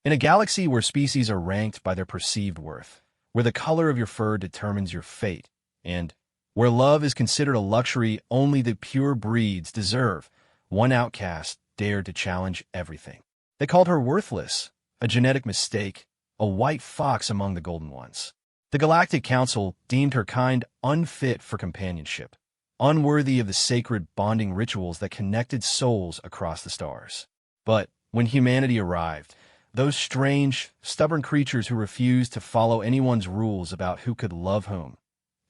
In a galaxy where species are ranked by their perceived worth, where the color of your fur determines your fate, and where love is considered a luxury only the pure breeds deserve, one outcast dared to challenge everything. They called her worthless, a genetic mistake, a white fox among the golden ones. The Galactic Council deemed her kind unfit for companionship, unworthy of the sacred bonding rituals that connected souls across the stars. But when humanity arrived, those strange, stubborn creatures who refused to follow anyone's rules about who could love whom,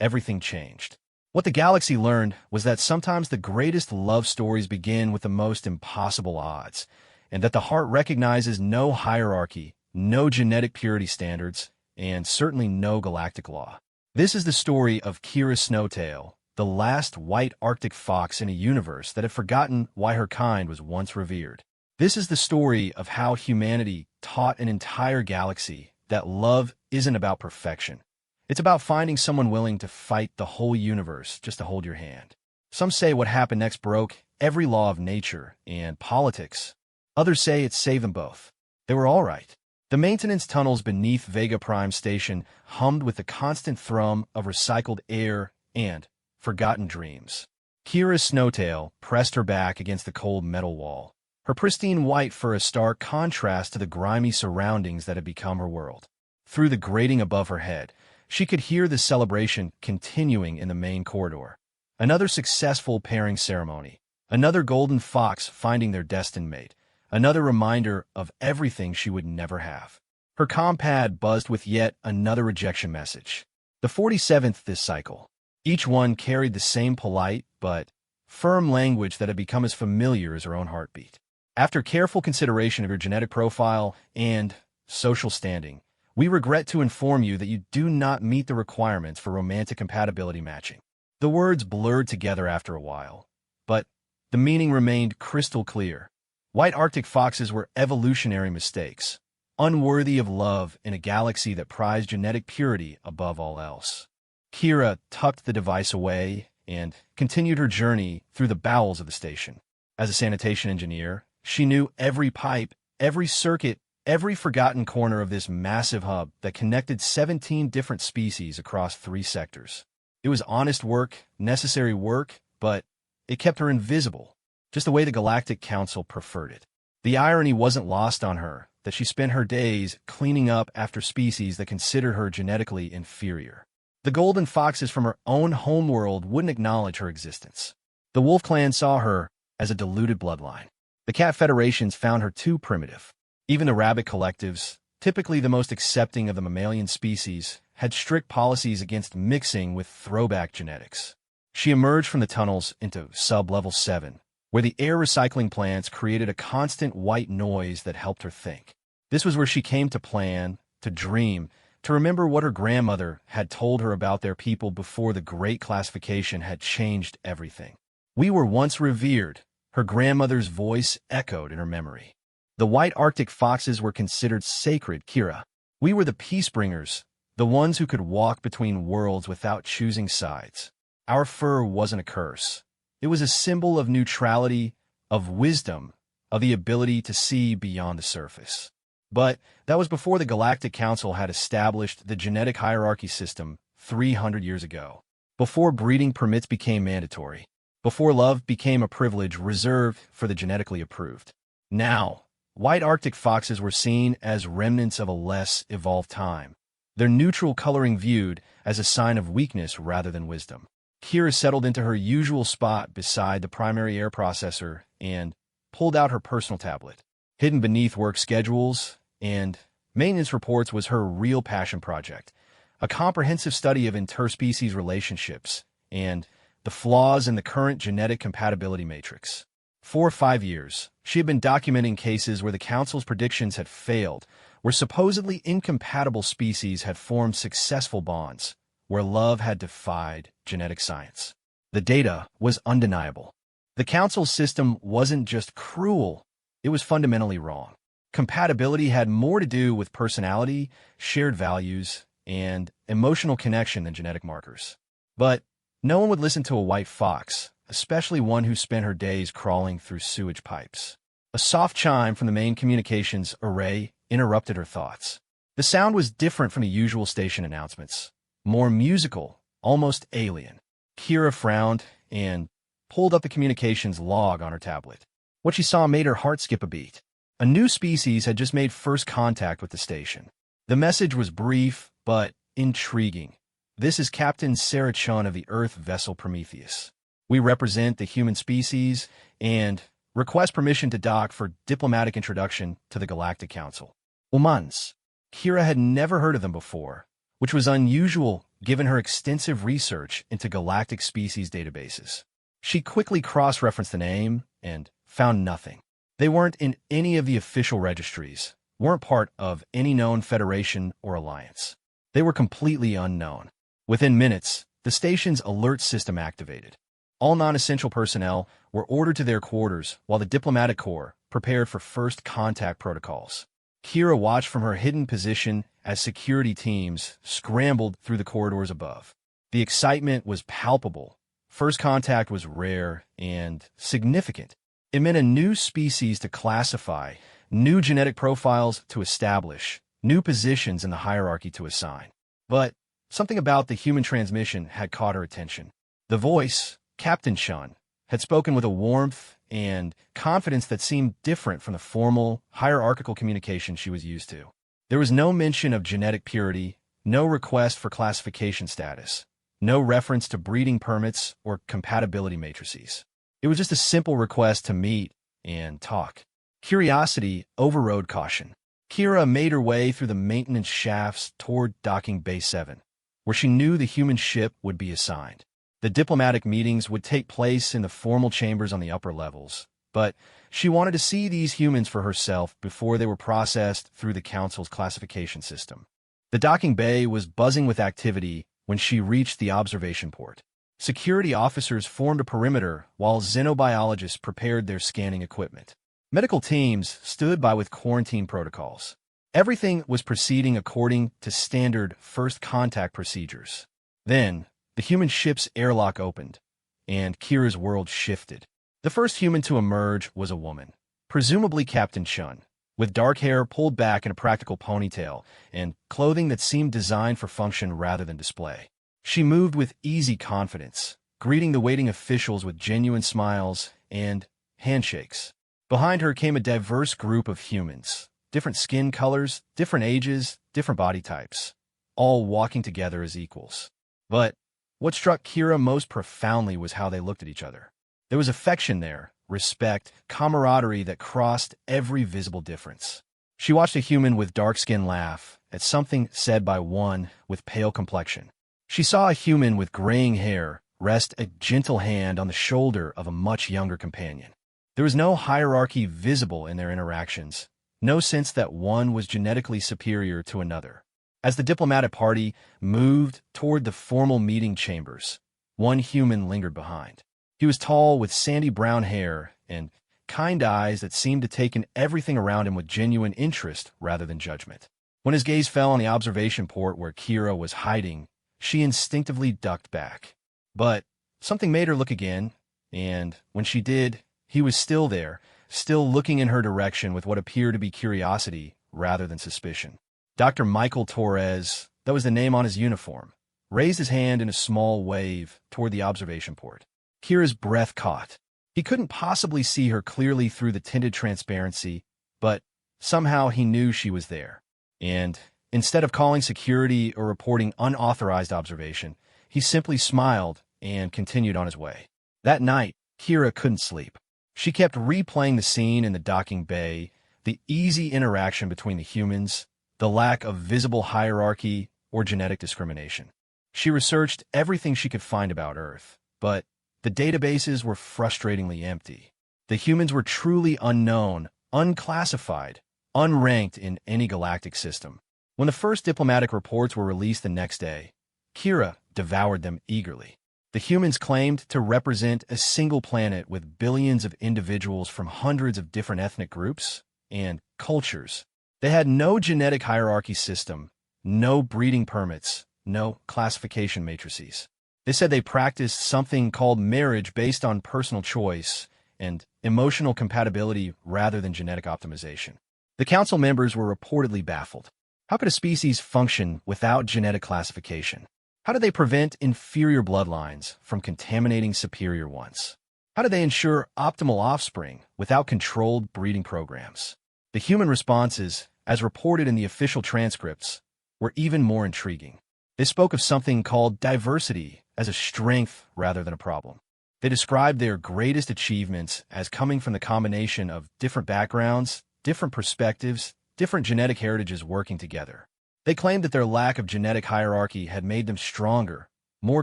everything changed. What the galaxy learned was that sometimes the greatest love stories begin with the most impossible odds, and that the heart recognizes no hierarchy, no genetic purity standards, and certainly no galactic law. This is the story of Kira Snowtail, the last white Arctic fox in a universe that had forgotten why her kind was once revered. This is the story of how humanity taught an entire galaxy that love isn't about perfection. It's about finding someone willing to fight the whole universe just to hold your hand. Some say what happened next broke every law of nature and politics. Others say it saved them both. They were all right. The maintenance tunnels beneath Vega Prime Station hummed with the constant thrum of recycled air and forgotten dreams. Kira Snowtail pressed her back against the cold metal wall, her pristine white fur a stark contrast to the grimy surroundings that had become her world. Through the grating above her head, she could hear the celebration continuing in the main corridor. Another successful pairing ceremony, another golden fox finding their destined mate, another reminder of everything she would never have. Her compad buzzed with yet another rejection message. The 47th this cycle. Each one carried the same polite but firm language that had become as familiar as her own heartbeat. After careful consideration of your genetic profile and social standing, we regret to inform you that you do not meet the requirements for romantic compatibility matching. The words blurred together after a while, but the meaning remained crystal clear. White Arctic foxes were evolutionary mistakes, unworthy of love in a galaxy that prized genetic purity above all else. Kira tucked the device away and continued her journey through the bowels of the station. As a sanitation engineer, she knew every pipe, every circuit, every forgotten corner of this massive hub that connected 17 different species across 3 sectors. It was honest work, necessary work, but it kept her invisible, just the way the Galactic Council preferred it. The irony wasn't lost on her that she spent her days cleaning up after species that considered her genetically inferior. The golden foxes from her own homeworld wouldn't acknowledge her existence. The Wolf Clan saw her as a diluted bloodline. The Cat Federations found her too primitive. Even the rabbit collectives, typically the most accepting of the mammalian species, had strict policies against mixing with throwback genetics. She emerged from the tunnels into sub-level 7, where the air recycling plants created a constant white noise that helped her think. This was where she came to plan, to dream, to remember what her grandmother had told her about their people before the Great Classification had changed everything. We were once revered, her grandmother's voice echoed in her memory. The white Arctic foxes were considered sacred, Kira. We were the peacebringers, the ones who could walk between worlds without choosing sides. Our fur wasn't a curse. It was a symbol of neutrality, of wisdom, of the ability to see beyond the surface. But that was before the Galactic Council had established the genetic hierarchy system 300 years ago. Before breeding permits became mandatory. Before love became a privilege reserved for the genetically approved. Now, white Arctic foxes were seen as remnants of a less evolved time, their neutral coloring viewed as a sign of weakness rather than wisdom. Kira settled into her usual spot beside the primary air processor and pulled out her personal tablet. Hidden beneath work schedules and maintenance reports was her real passion project, a comprehensive study of interspecies relationships and the flaws in the current genetic compatibility matrix. For 5 years, she had been documenting cases where the Council's predictions had failed, where supposedly incompatible species had formed successful bonds, where love had defied genetic science. The data was undeniable. The Council's system wasn't just cruel, it was fundamentally wrong. Compatibility had more to do with personality, shared values, and emotional connection than genetic markers. But no one would listen to a white fox, especially one who spent her days crawling through sewage pipes. A soft chime from the main communications array interrupted her thoughts. The sound was different from the usual station announcements, more musical, almost alien. Kira frowned and pulled up the communications log on her tablet. What she saw made her heart skip a beat. A new species had just made first contact with the station. The message was brief, but intriguing. This is Captain Sarah Chun of the Earth vessel Prometheus. We represent the human species and request permission to dock for diplomatic introduction to the Galactic Council. Humans. Kira had never heard of them before, which was unusual given her extensive research into galactic species databases. She quickly cross-referenced the name and found nothing. They weren't in any of the official registries, weren't part of any known federation or alliance. They were completely unknown. Within minutes, the station's alert system activated. All non-essential personnel were ordered to their quarters while the diplomatic corps prepared for first contact protocols. Kira watched from her hidden position as security teams scrambled through the corridors above. The excitement was palpable. First contact was rare and significant. It meant a new species to classify, new genetic profiles to establish, new positions in the hierarchy to assign. But something about the human transmission had caught her attention. The voice, Captain Chun, had spoken with a warmth and confidence that seemed different from the formal, hierarchical communication she was used to. There was no mention of genetic purity, no request for classification status, no reference to breeding permits or compatibility matrices. It was just a simple request to meet and talk. Curiosity overrode caution. Kira made her way through the maintenance shafts toward docking Bay 7, where she knew the human ship would be assigned. The diplomatic meetings would take place in the formal chambers on the upper levels, but she wanted to see these humans for herself before they were processed through the Council's classification system. The docking bay was buzzing with activity when she reached the observation port. Security officers formed a perimeter while xenobiologists prepared their scanning equipment. Medical teams stood by with quarantine protocols. Everything was proceeding according to standard first contact procedures. Then, the human ship's airlock opened, and Kira's world shifted. The first human to emerge was a woman, presumably Captain Chun, with dark hair pulled back in a practical ponytail and clothing that seemed designed for function rather than display. She moved with easy confidence, greeting the waiting officials with genuine smiles and handshakes. Behind her came a diverse group of humans, different skin colors, different ages, different body types, all walking together as equals. But what struck Kira most profoundly was how they looked at each other. There was affection there, respect, camaraderie that crossed every visible difference. She watched a human with dark skin laugh at something said by one with pale complexion. She saw a human with graying hair rest a gentle hand on the shoulder of a much younger companion. There was no hierarchy visible in their interactions, no sense that one was genetically superior to another. As the diplomatic party moved toward the formal meeting chambers, one human lingered behind. He was tall with sandy brown hair and kind eyes that seemed to take in everything around him with genuine interest rather than judgment. When his gaze fell on the observation port where Kira was hiding, she instinctively ducked back. But something made her look again, and when she did, he was still there, still looking in her direction with what appeared to be curiosity rather than suspicion. Dr. Michael Torres, that was the name on his uniform, raised his hand in a small wave toward the observation port. Kira's breath caught. He couldn't possibly see her clearly through the tinted transparency, but somehow he knew she was there. And instead of calling security or reporting unauthorized observation, he simply smiled and continued on his way. That night, Kira couldn't sleep. She kept replaying the scene in the docking bay, the easy interaction between the humans, the lack of visible hierarchy or genetic discrimination. She researched everything she could find about Earth, but the databases were frustratingly empty. The humans were truly unknown, unclassified, unranked in any galactic system. When the first diplomatic reports were released the next day, Kira devoured them eagerly. The humans claimed to represent a single planet with billions of individuals from hundreds of different ethnic groups and cultures. They had no genetic hierarchy system, no breeding permits, no classification matrices. They said they practiced something called marriage based on personal choice and emotional compatibility rather than genetic optimization. The council members were reportedly baffled. How could a species function without genetic classification? How do they prevent inferior bloodlines from contaminating superior ones? How do they ensure optimal offspring without controlled breeding programs? The human responses, as reported in the official transcripts, were even more intriguing. They spoke of something called diversity as a strength rather than a problem. They described their greatest achievements as coming from the combination of different backgrounds, different perspectives, different genetic heritages working together. They claimed that their lack of genetic hierarchy had made them stronger, more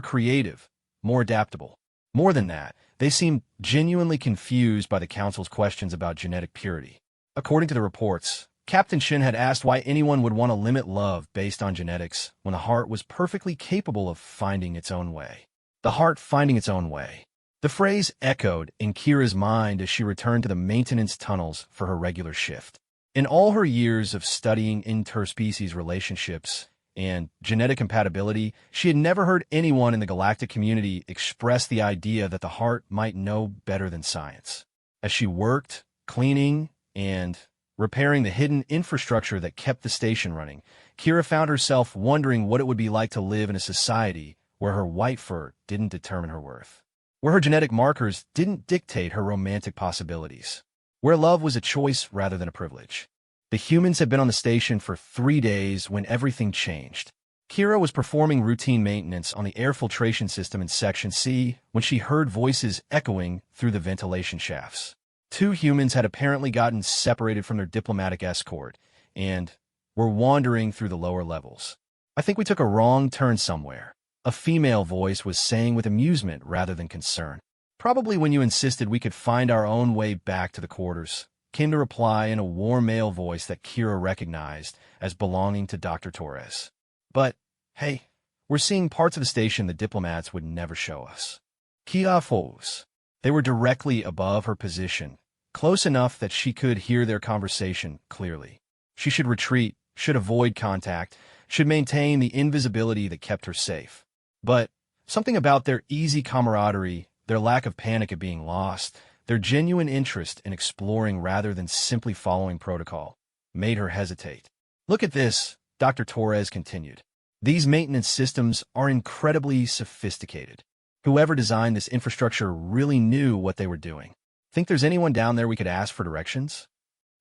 creative, more adaptable. More than that, they seemed genuinely confused by the council's questions about genetic purity. According to the reports, Captain Shin had asked why anyone would want to limit love based on genetics when the heart was perfectly capable of finding its own way. The heart finding its own way. The phrase echoed in Kira's mind as she returned to the maintenance tunnels for her regular shift. In all her years of studying interspecies relationships and genetic compatibility, she had never heard anyone in the galactic community express the idea that the heart might know better than science. As she worked, cleaning, and repairing the hidden infrastructure that kept the station running, Kira found herself wondering what it would be like to live in a society where her white fur didn't determine her worth, where her genetic markers didn't dictate her romantic possibilities, where love was a choice rather than a privilege. The humans had been on the station for 3 days when everything changed. Kira was performing routine maintenance on the air filtration system in Section C when she heard voices echoing through the ventilation shafts. 2 humans had apparently gotten separated from their diplomatic escort and were wandering through the lower levels. "I think we took a wrong turn somewhere," a female voice was saying with amusement rather than concern. "Probably when you insisted we could find our own way back to the quarters," came the reply in a warm male voice that Kira recognized as belonging to Dr. Torres. "But, hey, we're seeing parts of the station the diplomats would never show us." Kia Foes. They were directly above her position, close enough that she could hear their conversation clearly. She should retreat, should avoid contact, should maintain the invisibility that kept her safe. But something about their easy camaraderie, their lack of panic at being lost, their genuine interest in exploring rather than simply following protocol, made her hesitate. "Look at this," Dr. Torres continued. "These maintenance systems are incredibly sophisticated. Whoever designed this infrastructure really knew what they were doing. Think there's anyone down there we could ask for directions?"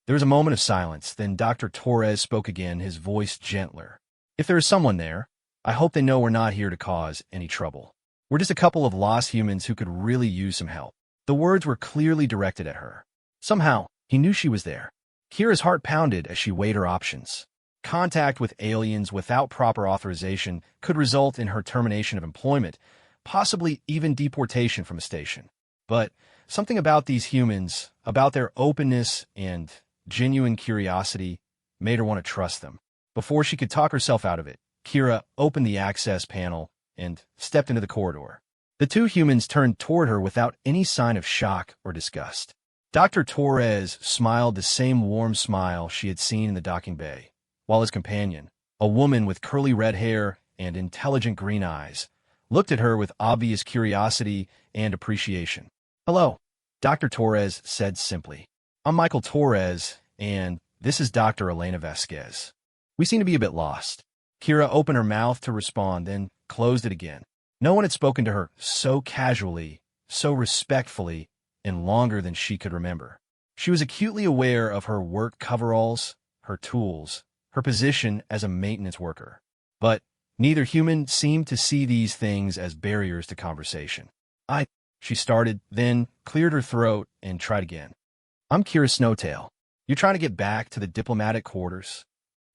There was a moment of silence, then Dr. Torres spoke again, his voice gentler. "If there is someone there, I hope they know we're not here to cause any trouble. We're just a couple of lost humans who could really use some help." The words were clearly directed at her. Somehow, he knew she was there. Kira's heart pounded as she weighed her options. Contact with aliens without proper authorization could result in her termination of employment, possibly even deportation from a station. But something about these humans, about their openness and genuine curiosity, made her want to trust them. Before she could talk herself out of it, Kira opened the access panel and stepped into the corridor. The 2 humans turned toward her without any sign of shock or disgust. Dr. Torres smiled the same warm smile she had seen in the docking bay, while his companion, a woman with curly red hair and intelligent green eyes, looked at her with obvious curiosity and appreciation. "Hello," Dr. Torres said simply. "I'm Michael Torres, and this is Dr. Elena Vasquez. We seem to be a bit lost." Kira opened her mouth to respond, then closed it again. No one had spoken to her so casually, so respectfully, in longer than she could remember. She was acutely aware of her work coveralls, her tools, her position as a maintenance worker. But neither human seemed to see these things as barriers to conversation. She started, then cleared her throat and tried again. "I'm Kira Snowtail. You're trying to get back to the diplomatic quarters?"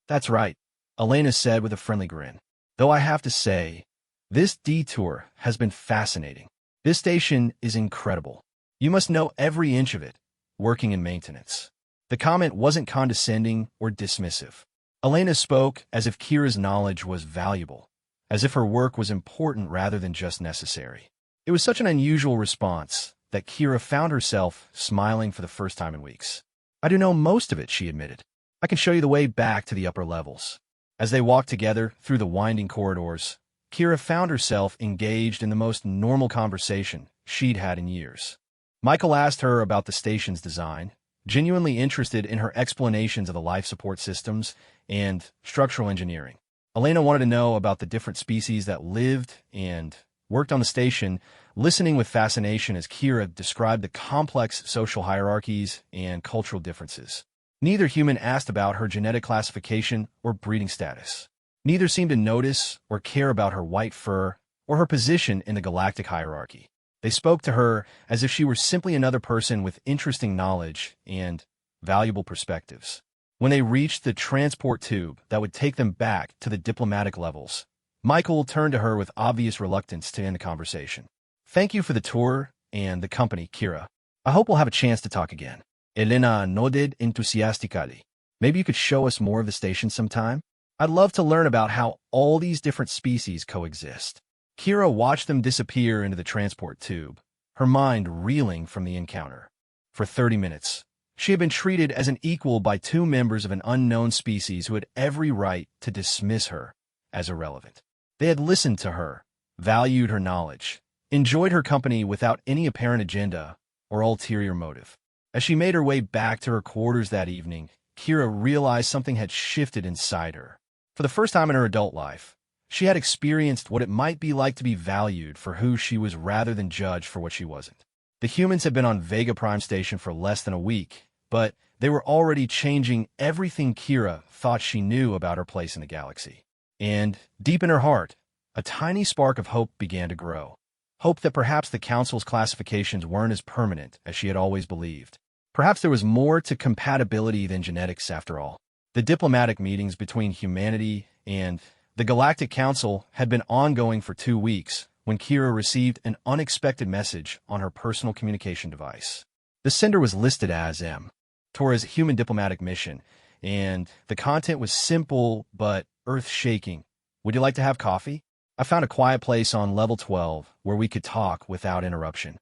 "That's right," Elena said with a friendly grin. "Though I have to say, this detour has been fascinating. This station is incredible. You must know every inch of it, working in maintenance." The comment wasn't condescending or dismissive. Elena spoke as if Kira's knowledge was valuable, as if her work was important rather than just necessary. It was such an unusual response that Kira found herself smiling for the first time in weeks. "I do know most of it," she admitted. "I can show you the way back to the upper levels." As they walked together through the winding corridors, Kira found herself engaged in the most normal conversation she'd had in years. Michael asked her about the station's design, genuinely interested in her explanations of the life support systems and structural engineering. Elena wanted to know about the different species that lived and worked on the station, listening with fascination as Kira described the complex social hierarchies and cultural differences. Neither human asked about her genetic classification or breeding status. Neither seemed to notice or care about her white fur or her position in the galactic hierarchy. They spoke to her as if she were simply another person with interesting knowledge and valuable perspectives. When they reached the transport tube that would take them back to the diplomatic levels, Michael turned to her with obvious reluctance to end the conversation. "Thank you for the tour and the company, Kira. I hope we'll have a chance to talk again." Elena nodded enthusiastically. "Maybe you could show us more of the station sometime? I'd love to learn about how all these different species coexist." Kira watched them disappear into the transport tube, her mind reeling from the encounter. For 30 minutes, she had been treated as an equal by two members of an unknown species who had every right to dismiss her as irrelevant. They had listened to her, valued her knowledge, enjoyed her company without any apparent agenda or ulterior motive. As she made her way back to her quarters that evening, Kira realized something had shifted inside her. For the first time in her adult life, she had experienced what it might be like to be valued for who she was rather than judged for what she wasn't. The humans had been on Vega Prime Station for less than a week, but they were already changing everything Kira thought she knew about her place in the galaxy. And, deep in her heart, a tiny spark of hope began to grow. Hope that perhaps the Council's classifications weren't as permanent as she had always believed. Perhaps there was more to compatibility than genetics after all. The diplomatic meetings between humanity and the Galactic Council had been ongoing for 2 weeks when Kira received an unexpected message on her personal communication device. The sender was listed as M. Torres' human diplomatic mission, and the content was simple but earth-shaking. "Would you like to have coffee? I found a quiet place on level 12 where we could talk without interruption."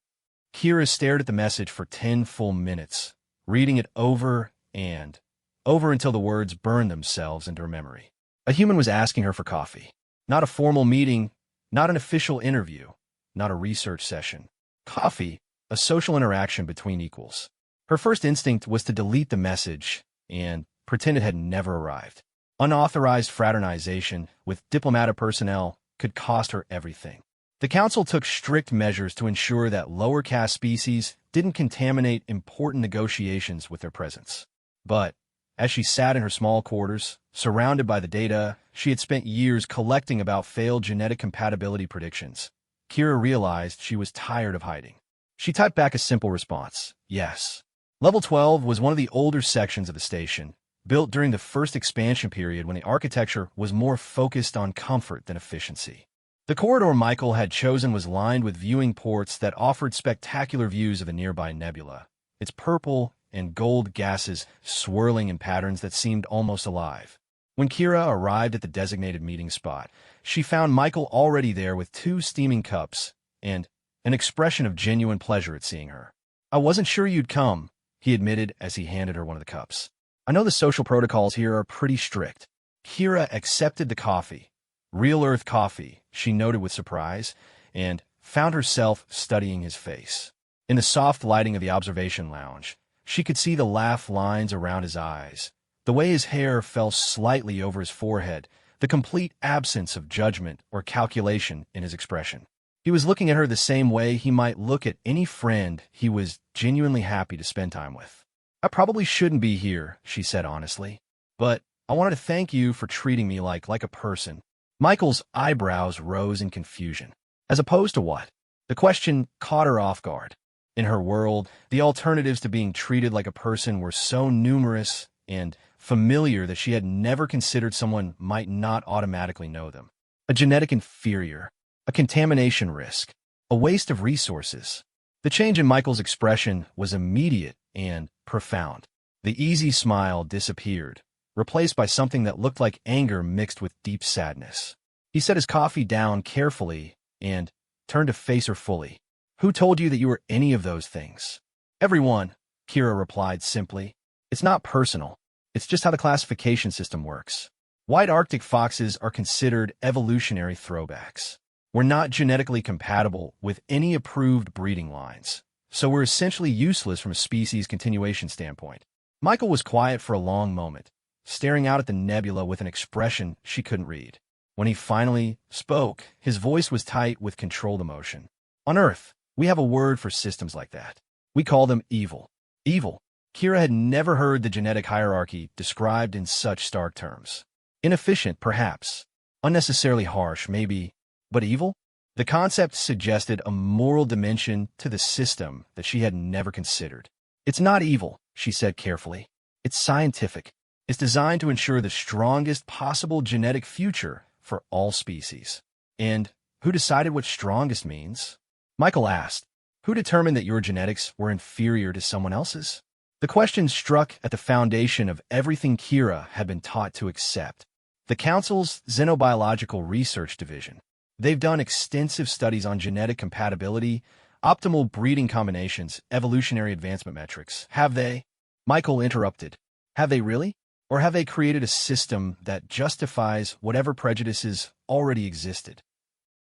Kira stared at the message for 10 full minutes, reading it over and over until the words burned themselves into her memory. A human was asking her for coffee. Not a formal meeting, not an official interview, not a research session. Coffee, a social interaction between equals. Her first instinct was to delete the message and pretend it had never arrived. Unauthorized fraternization with diplomatic personnel could cost her everything. The Council took strict measures to ensure that lower caste species didn't contaminate important negotiations with their presence. But, as she sat in her small quarters, surrounded by the data she had spent years collecting about failed genetic compatibility predictions, Kira realized she was tired of hiding. She typed back a simple response, "Yes." Level 12 was one of the older sections of the station, built during the first expansion period when the architecture was more focused on comfort than efficiency. The corridor Michael had chosen was lined with viewing ports that offered spectacular views of a nearby nebula, its purple and gold gases swirling in patterns that seemed almost alive. When Kira arrived at the designated meeting spot, she found Michael already there with 2 steaming cups and an expression of genuine pleasure at seeing her. "I wasn't sure you'd come," he admitted as he handed her one of the cups. "I know the social protocols here are pretty strict." Kira accepted the coffee. Real Earth coffee, she noted with surprise, and found herself studying his face. In the soft lighting of the observation lounge, she could see the laugh lines around his eyes, the way his hair fell slightly over his forehead, the complete absence of judgment or calculation in his expression. He was looking at her the same way he might look at any friend he was genuinely happy to spend time with. "I probably shouldn't be here," she said honestly, "but I wanted to thank you for treating me like a person." Michael's eyebrows rose in confusion. As opposed to what? The question caught her off guard. In her world, the alternatives to being treated like a person were so numerous and familiar that she had never considered someone might not automatically know them. A genetic inferior, a contamination risk, a waste of resources. The change in Michael's expression was immediate and profound. The easy smile disappeared, replaced by something that looked like anger mixed with deep sadness. He set his coffee down carefully and turned to face her fully. "Who told you that you were any of those things?" "Everyone," Kira replied simply. "It's not personal. It's just how the classification system works. White Arctic foxes are considered evolutionary throwbacks. We're not genetically compatible with any approved breeding lines, so we're essentially useless from a species continuation standpoint. Michael was quiet for a long moment, staring out at the nebula with an expression she couldn't read. When he finally spoke, his voice was tight with controlled emotion. On Earth, we have a word for systems like that. We call them evil. Evil. Kira had never heard the genetic hierarchy described in such stark terms. Inefficient, perhaps. Unnecessarily harsh, maybe. But evil? The concept suggested a moral dimension to the system that she had never considered. It's not evil, she said carefully. It's scientific. It's designed to ensure the strongest possible genetic future for all species. And who decided what strongest means? Michael asked. Who determined that your genetics were inferior to someone else's? The question struck at the foundation of everything Kira had been taught to accept. The Council's Xenobiological Research Division. They've done extensive studies on genetic compatibility, optimal breeding combinations, evolutionary advancement metrics. Have they? Michael interrupted. Have they really? Or have they created a system that justifies whatever prejudices already existed?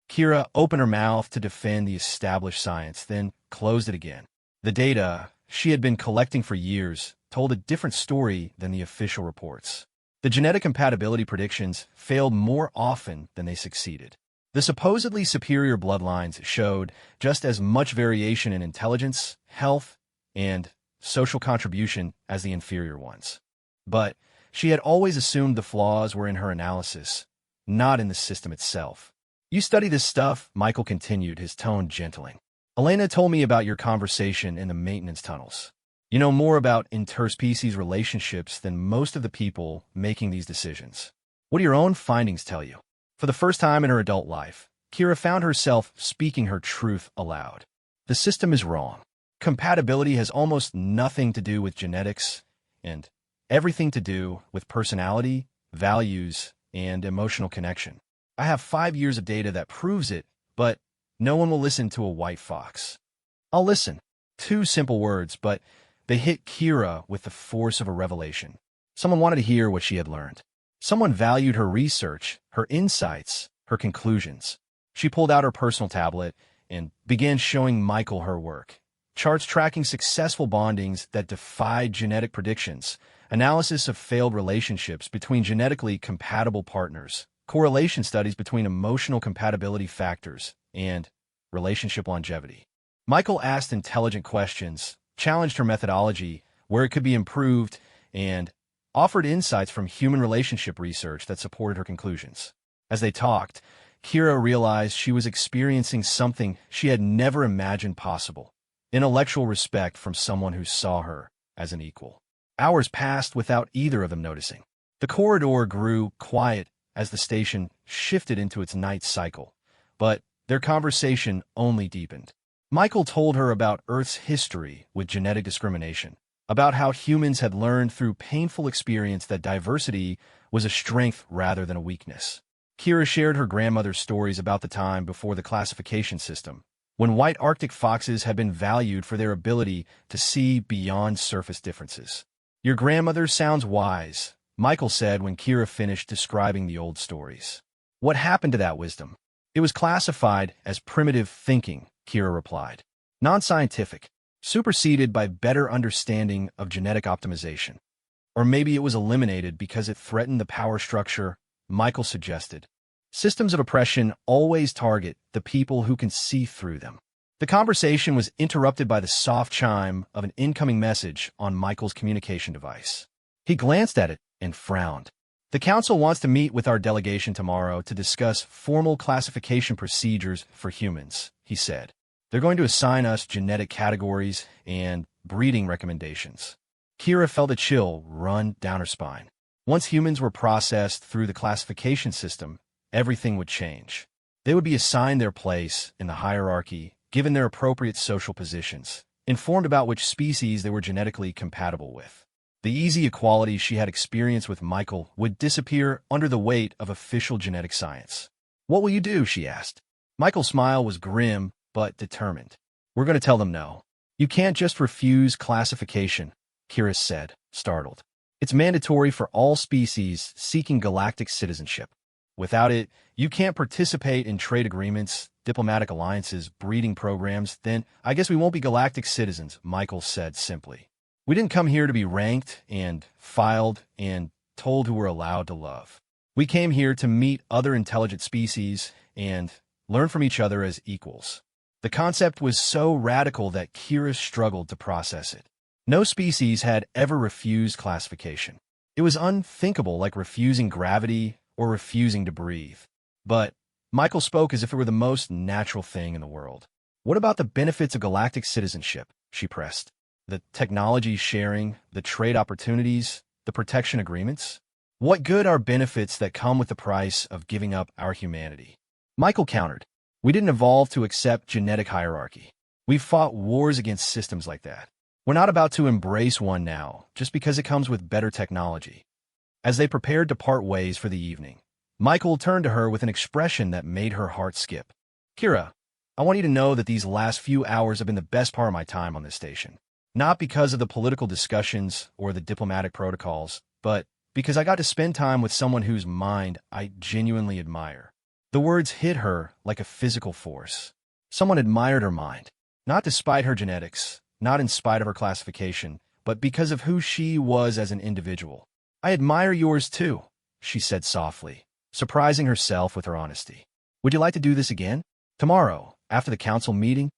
Kira opened her mouth to defend the established science, then closed it again. The data she had been collecting for years told a different story than the official reports. The genetic compatibility predictions failed more often than they succeeded. The supposedly superior bloodlines showed just as much variation in intelligence, health, and social contribution as the inferior ones. But she had always assumed the flaws were in her analysis, not in the system itself. You study this stuff, Michael continued, his tone gentling. Elena told me about your conversation in the maintenance tunnels. You know more about interspecies relationships than most of the people making these decisions. What do your own findings tell you? For the first time in her adult life, Kira found herself speaking her truth aloud. The system is wrong. Compatibility has almost nothing to do with genetics and everything to do with personality, values, and emotional connection. I have 5 years of data that proves it, but no one will listen to a white fox. I'll listen. 2 simple words, but they hit Kira with the force of a revelation. Someone wanted to hear what she had learned. Someone valued her research, her insights, her conclusions. She pulled out her personal tablet and began showing Michael her work. Charts tracking successful bondings that defied genetic predictions, analysis of failed relationships between genetically compatible partners, correlation studies between emotional compatibility factors and relationship longevity. Michael asked intelligent questions, challenged her methodology where it could be improved, and offered insights from human relationship research that supported her conclusions. As they talked, Kira realized she was experiencing something she had never imagined possible: intellectual respect from someone who saw her as an equal. Hours passed without either of them noticing. The corridor grew quiet as the station shifted into its night cycle, but their conversation only deepened. Michael told her about Earth's history with genetic discrimination, about how humans had learned through painful experience that diversity was a strength rather than a weakness. Kira shared her grandmother's stories about the time before the classification system, when white Arctic foxes had been valued for their ability to see beyond surface differences. Your grandmother sounds wise, Michael said when Kira finished describing the old stories. What happened to that wisdom? It was classified as primitive thinking, Kira replied. Non-scientific, superseded by better understanding of genetic optimization. Or maybe it was eliminated because it threatened the power structure, Michael suggested. Systems of oppression always target the people who can see through them. The conversation was interrupted by the soft chime of an incoming message on Michael's communication device. He glanced at it and frowned. The council wants to meet with our delegation tomorrow to discuss formal classification procedures for humans, he said. They're going to assign us genetic categories and breeding recommendations. Kira felt a chill run down her spine. Once humans were processed through the classification system, everything would change. They would be assigned their place in the hierarchy, given their appropriate social positions, informed about which species they were genetically compatible with. The easy equality she had experienced with Michael would disappear under the weight of official genetic science. What will you do? She asked. Michael's smile was grim but determined. We're going to tell them no. You can't just refuse classification, Kira said, startled. It's mandatory for all species seeking galactic citizenship. Without it, you can't participate in trade agreements, diplomatic alliances, breeding programs. Then I guess we won't be galactic citizens, Michael said simply. We didn't come here to be ranked and filed and told who we're allowed to love. We came here to meet other intelligent species and learn from each other as equals. The concept was so radical that Kira struggled to process it. No species had ever refused classification. It was unthinkable, like refusing gravity or refusing to breathe. But Michael spoke as if it were the most natural thing in the world. What about the benefits of galactic citizenship? She pressed. The technology sharing, the trade opportunities, the protection agreements? What good are benefits that come with the price of giving up our humanity? Michael countered. We didn't evolve to accept genetic hierarchy. We've fought wars against systems like that. We're not about to embrace one now, just because it comes with better technology. As they prepared to part ways for the evening, Michael turned to her with an expression that made her heart skip. Kira, I want you to know that these last few hours have been the best part of my time on this station. Not because of the political discussions or the diplomatic protocols, but because I got to spend time with someone whose mind I genuinely admire. The words hit her like a physical force. Someone admired her mind, not despite her genetics, not in spite of her classification, but because of who she was as an individual. I admire yours too, she said softly, surprising herself with her honesty. Would you like to do this again? Tomorrow, after the council meeting?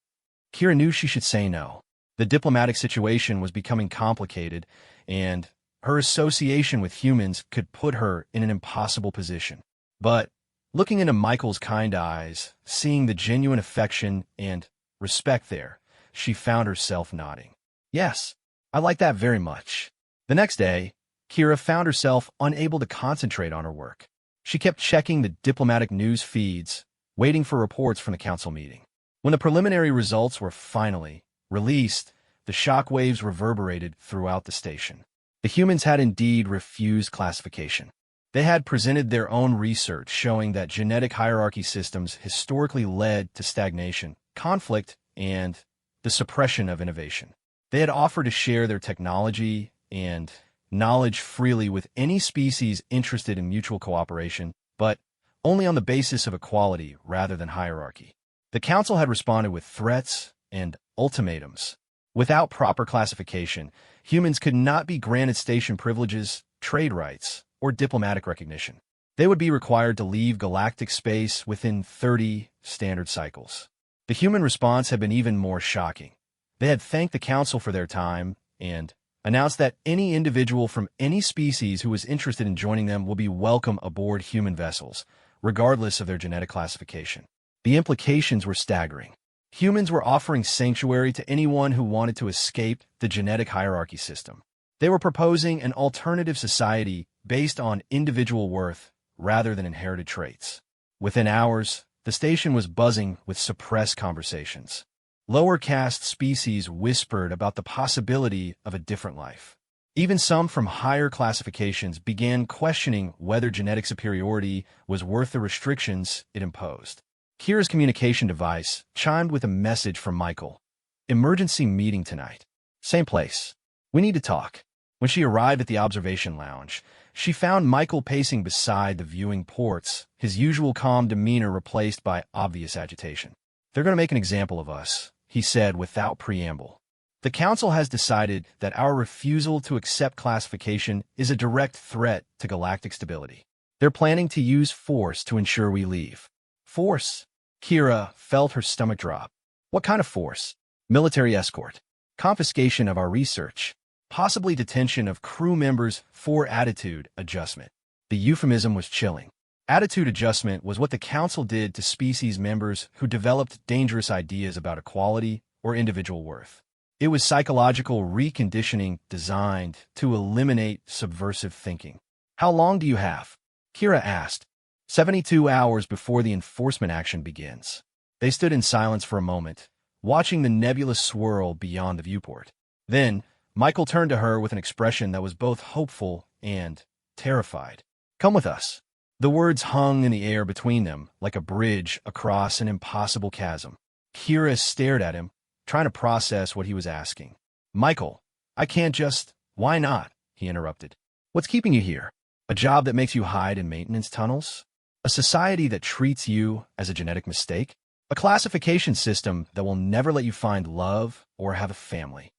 Kira knew she should say no. The diplomatic situation was becoming complicated, and her association with humans could put her in an impossible position. But looking into Michael's kind eyes, seeing the genuine affection and respect there, she found herself nodding. Yes, I like that very much. The next day, Kira found herself unable to concentrate on her work. She kept checking the diplomatic news feeds, waiting for reports from the council meeting. When the preliminary results were finally released, the shockwaves reverberated throughout the station. The humans had indeed refused classification. They had presented their own research showing that genetic hierarchy systems historically led to stagnation, conflict, and the suppression of innovation. They had offered to share their technology and knowledge freely with any species interested in mutual cooperation, but only on the basis of equality rather than hierarchy. The council had responded with threats and ultimatums. Without proper classification, humans could not be granted station privileges, trade rights, or diplomatic recognition. They would be required to leave galactic space within 30 standard cycles. The human response had been even more shocking. They had thanked the council for their time and announced that any individual from any species who was interested in joining them will be welcome aboard human vessels, regardless of their genetic classification. The implications were staggering. Humans were offering sanctuary to anyone who wanted to escape the genetic hierarchy system. They were proposing an alternative society based on individual worth rather than inherited traits. Within hours, the station was buzzing with suppressed conversations. Lower caste species whispered about the possibility of a different life. Even some from higher classifications began questioning whether genetic superiority was worth the restrictions it imposed. Kira's communication device chimed with a message from Michael. Emergency meeting tonight. Same place. We need to talk. When she arrived at the observation lounge, she found Michael pacing beside the viewing ports, his usual calm demeanor replaced by obvious agitation. They're going to make an example of us, he said without preamble. The council has decided that our refusal to accept classification is a direct threat to galactic stability. They're planning to use force to ensure we leave. Force? Kira felt her stomach drop. What kind of force? Military escort. Confiscation of our research. Possibly detention of crew members for attitude adjustment. The euphemism was chilling. Attitude adjustment was what the council did to species members who developed dangerous ideas about equality or individual worth. It was psychological reconditioning designed to eliminate subversive thinking. How long do you have? Kira asked. 72 hours before the enforcement action begins. They stood in silence for a moment, watching the nebula swirl beyond the viewport. Then, Michael turned to her with an expression that was both hopeful and terrified. Come with us. The words hung in the air between them like a bridge across an impossible chasm. Kira stared at him, trying to process what he was asking. Michael, I can't just... Why not? He interrupted. What's keeping you here? A job that makes you hide in maintenance tunnels? A society that treats you as a genetic mistake? A classification system that will never let you find love or have a family.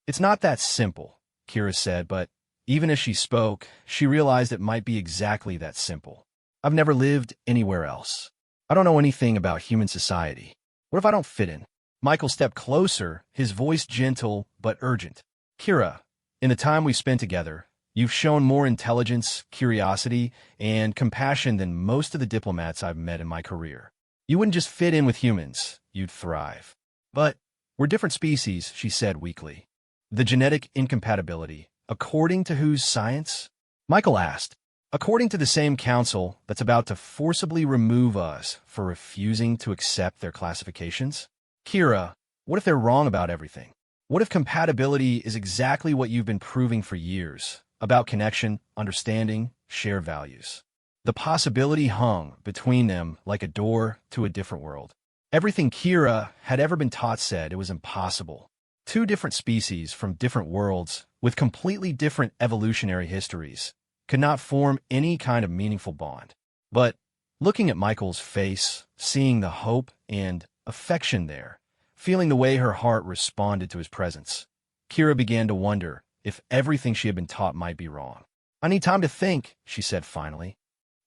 It's not that simple, Kira said, but even as she spoke, she realized it might be exactly that simple. I've never lived anywhere else. I don't know anything about human society. What if I don't fit in? Michael stepped closer, his voice gentle but urgent. Kira, in the time we've spent together, you've shown more intelligence, curiosity, and compassion than most of the diplomats I've met in my career. You wouldn't just fit in with humans, you'd thrive. But we're different species, she said weakly. The genetic incompatibility, according to whose science? Michael asked. According to the same council that's about to forcibly remove us for refusing to accept their classifications? Kira, what if they're wrong about everything? What if compatibility is exactly what you've been proving for years, about connection, understanding, shared values? The possibility hung between them like a door to a different world. Everything Kira had ever been taught said it was impossible. Two different species from different worlds with completely different evolutionary histories could not form any kind of meaningful bond. But looking at Michael's face, seeing the hope and affection there, feeling the way her heart responded to his presence, Kira began to wonder if everything she had been taught might be wrong. I need time to think, she said finally.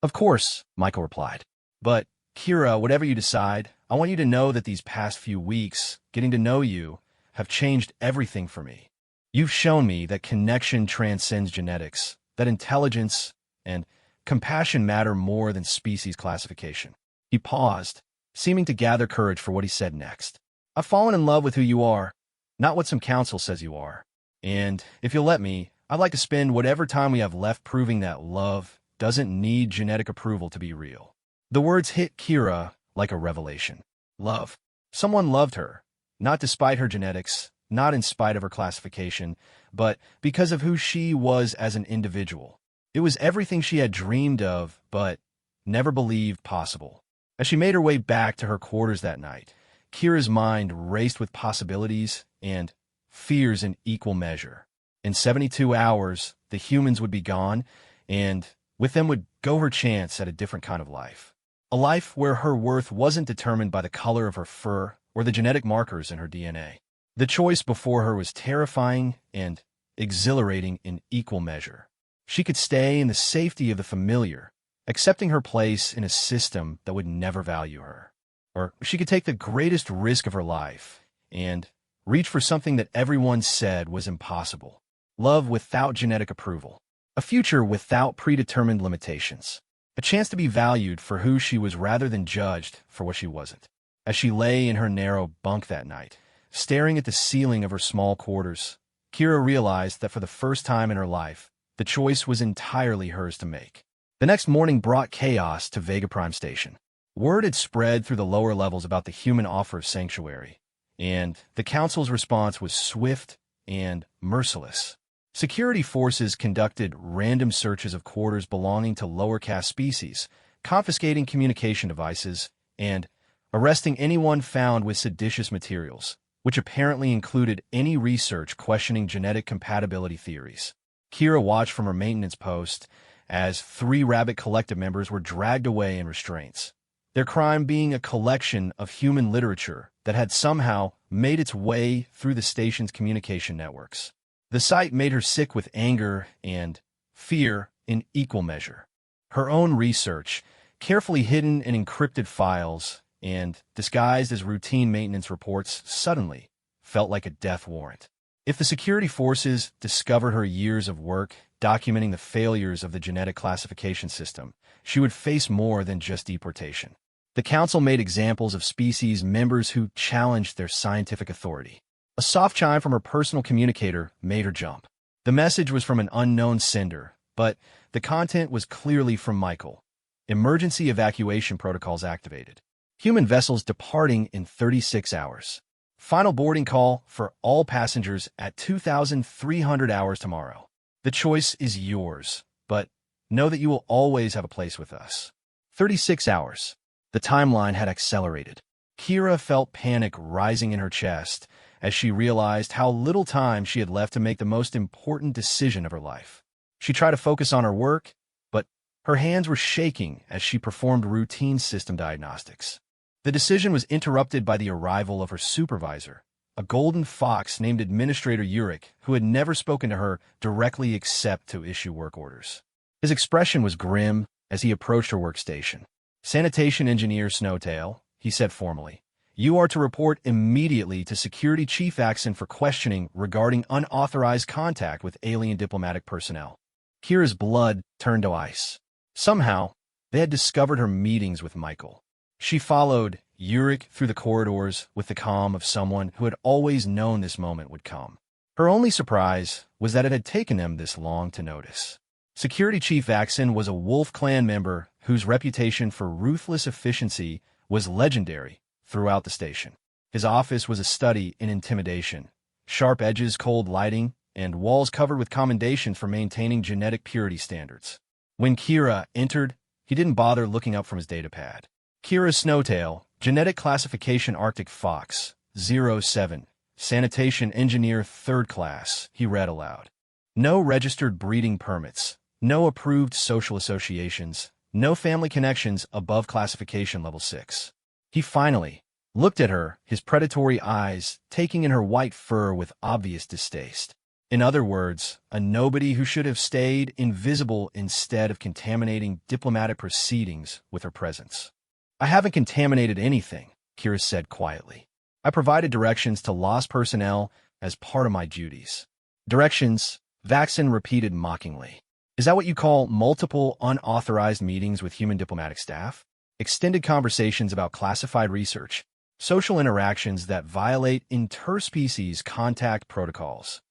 Of course, Michael replied. But, Kira, whatever you decide, I want you to know that these past few weeks, getting to know you, have changed everything for me. You've shown me that connection transcends genetics, that intelligence and compassion matter more than species classification. He paused, seeming to gather courage for what he said next. I've fallen in love with who you are, not what some council says you are. And if you'll let me, I'd like to spend whatever time we have left proving that love doesn't need genetic approval to be real. The words hit Kira like a revelation. Love. Someone loved her, not despite her genetics, not in spite of her classification, but because of who she was as an individual. It was everything she had dreamed of, but never believed possible. As she made her way back to her quarters that night, Kira's mind raced with possibilities and fears in equal measure. In 72 hours, the humans would be gone, and with them would go her chance at a different kind of life. A life where her worth wasn't determined by the color of her fur or the genetic markers in her DNA. The choice before her was terrifying and exhilarating in equal measure. She could stay in the safety of the familiar, accepting her place in a system that would never value her. Or she could take the greatest risk of her life and reach for something that everyone said was impossible. Love without genetic approval. A future without predetermined limitations. A chance to be valued for who she was rather than judged for what she wasn't. As she lay in her narrow bunk that night, staring at the ceiling of her small quarters, Kira realized that for the first time in her life, the choice was entirely hers to make. The next morning brought chaos to Vega Prime Station. Word had spread through the lower levels about the human offer of sanctuary, and the council's response was swift and merciless. Security forces conducted random searches of quarters belonging to lower caste species, confiscating communication devices, and arresting anyone found with seditious materials, which apparently included any research questioning genetic compatibility theories. Kira watched from her maintenance post as 3 Rabbit Collective members were dragged away in restraints, their crime being a collection of human literature that had somehow made its way through the station's communication networks. The sight made her sick with anger and fear in equal measure. Her own research, carefully hidden in encrypted files and disguised as routine maintenance reports, suddenly felt like a death warrant. If the security forces discovered her years of work documenting the failures of the genetic classification system, she would face more than just deportation. The council made examples of species members who challenged their scientific authority. A soft chime from her personal communicator made her jump. The message was from an unknown sender, but the content was clearly from Michael. Emergency evacuation protocols activated. Human vessels departing in 36 hours. Final boarding call for all passengers at 2,300 hours tomorrow. The choice is yours, but know that you will always have a place with us. 36 hours. The timeline had accelerated. Kira felt panic rising in her chest as she realized how little time she had left to make the most important decision of her life. She tried to focus on her work, but Her hands were shaking as she performed routine system diagnostics. The decision was interrupted by the arrival of her supervisor, a golden fox named Administrator Urich, who had never spoken to her directly except to issue work orders. His expression was grim as he approached her workstation. "Sanitation Engineer Snowtail," he said formally, "you are to report immediately to Security Chief Axon for questioning regarding unauthorized contact with alien diplomatic personnel." Kira's blood turned to ice. Somehow, they had discovered her meetings with Michael. She followed Urich through the corridors with the calm of someone who had always known this moment would come. Her only surprise was that it had taken them this long to notice. Security Chief Axon was a Wolf Clan member whose reputation for ruthless efficiency was legendary throughout the station. His office was a study in intimidation, sharp edges, cold lighting, and walls covered with commendations for maintaining genetic purity standards. When Kira entered, he didn't bother looking up from his datapad. "Kira Snowtail, Genetic Classification Arctic Fox, 07, Sanitation Engineer 3rd Class," he read aloud. "No registered breeding permits, no approved social associations, no family connections above classification level 6. He finally looked at her, his predatory eyes taking in her white fur with obvious distaste. In other words, a nobody who should have stayed invisible instead of contaminating diplomatic proceedings with her presence. "I haven't contaminated anything," Kira said quietly. "I provided directions to lost personnel as part of my duties." "Directions?" Vaxon repeated mockingly. "Is that what you call multiple unauthorized meetings with human diplomatic staff? Extended conversations about classified research, social interactions that violate interspecies contact protocols?"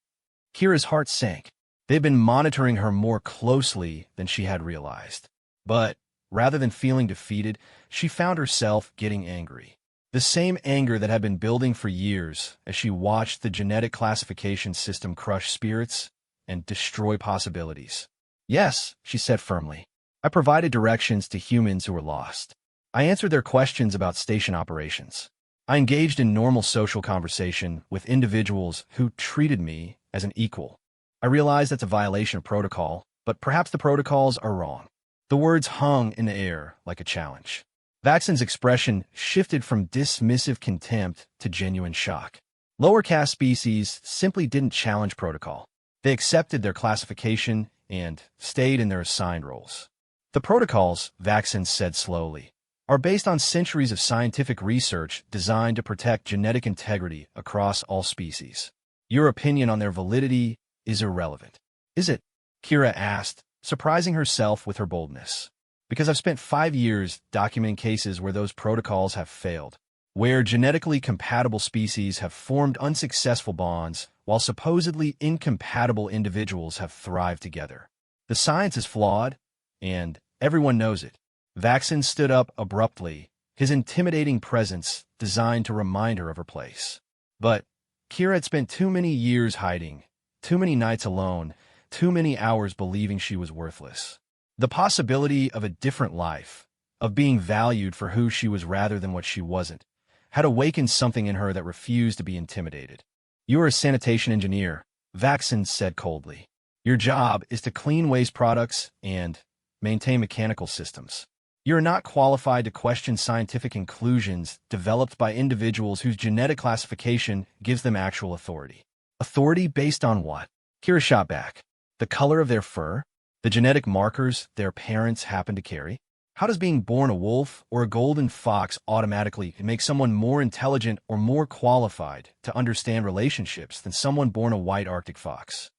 Kira's heart sank. They'd been monitoring her more closely than she had realized. But rather than feeling defeated, she found herself getting angry. The same anger that had been building for years as she watched the genetic classification system crush spirits and destroy possibilities. "Yes," she said firmly. "I provided directions to humans who were lost. I answered their questions about station operations. I engaged in normal social conversation with individuals who treated me as an equal. I realize that's a violation of protocol, but perhaps the protocols are wrong." The words hung in the air like a challenge. Vaxon's expression shifted from dismissive contempt to genuine shock. Lower caste species simply didn't challenge protocol. They accepted their classification and stayed in their assigned roles. "The protocols," Vaxon said slowly, "are based on centuries of scientific research designed to protect genetic integrity across all species. Your opinion on their validity is irrelevant." "Is it?" Kira asked, surprising herself with her boldness. "Because I've spent 5 years documenting cases where those protocols have failed, where genetically compatible species have formed unsuccessful bonds while supposedly incompatible individuals have thrived together. The science is flawed, and everyone knows it." Vaxon stood up abruptly, his intimidating presence designed to remind her of her place. But Kira had spent too many years hiding, too many nights alone, too many hours believing she was worthless. The possibility of a different life, of being valued for who she was rather than what she wasn't, had awakened something in her that refused to be intimidated. "You are a sanitation engineer," Vaxon said coldly. "Your job is to clean waste products and maintain mechanical systems. You are not qualified to question scientific conclusions developed by individuals whose genetic classification gives them actual authority." "Authority based on what?" Kira shot back. "The color of their fur? The genetic markers their parents happen to carry? How does being born a wolf or a golden fox automatically make someone more intelligent or more qualified to understand relationships than someone born a white Arctic fox?"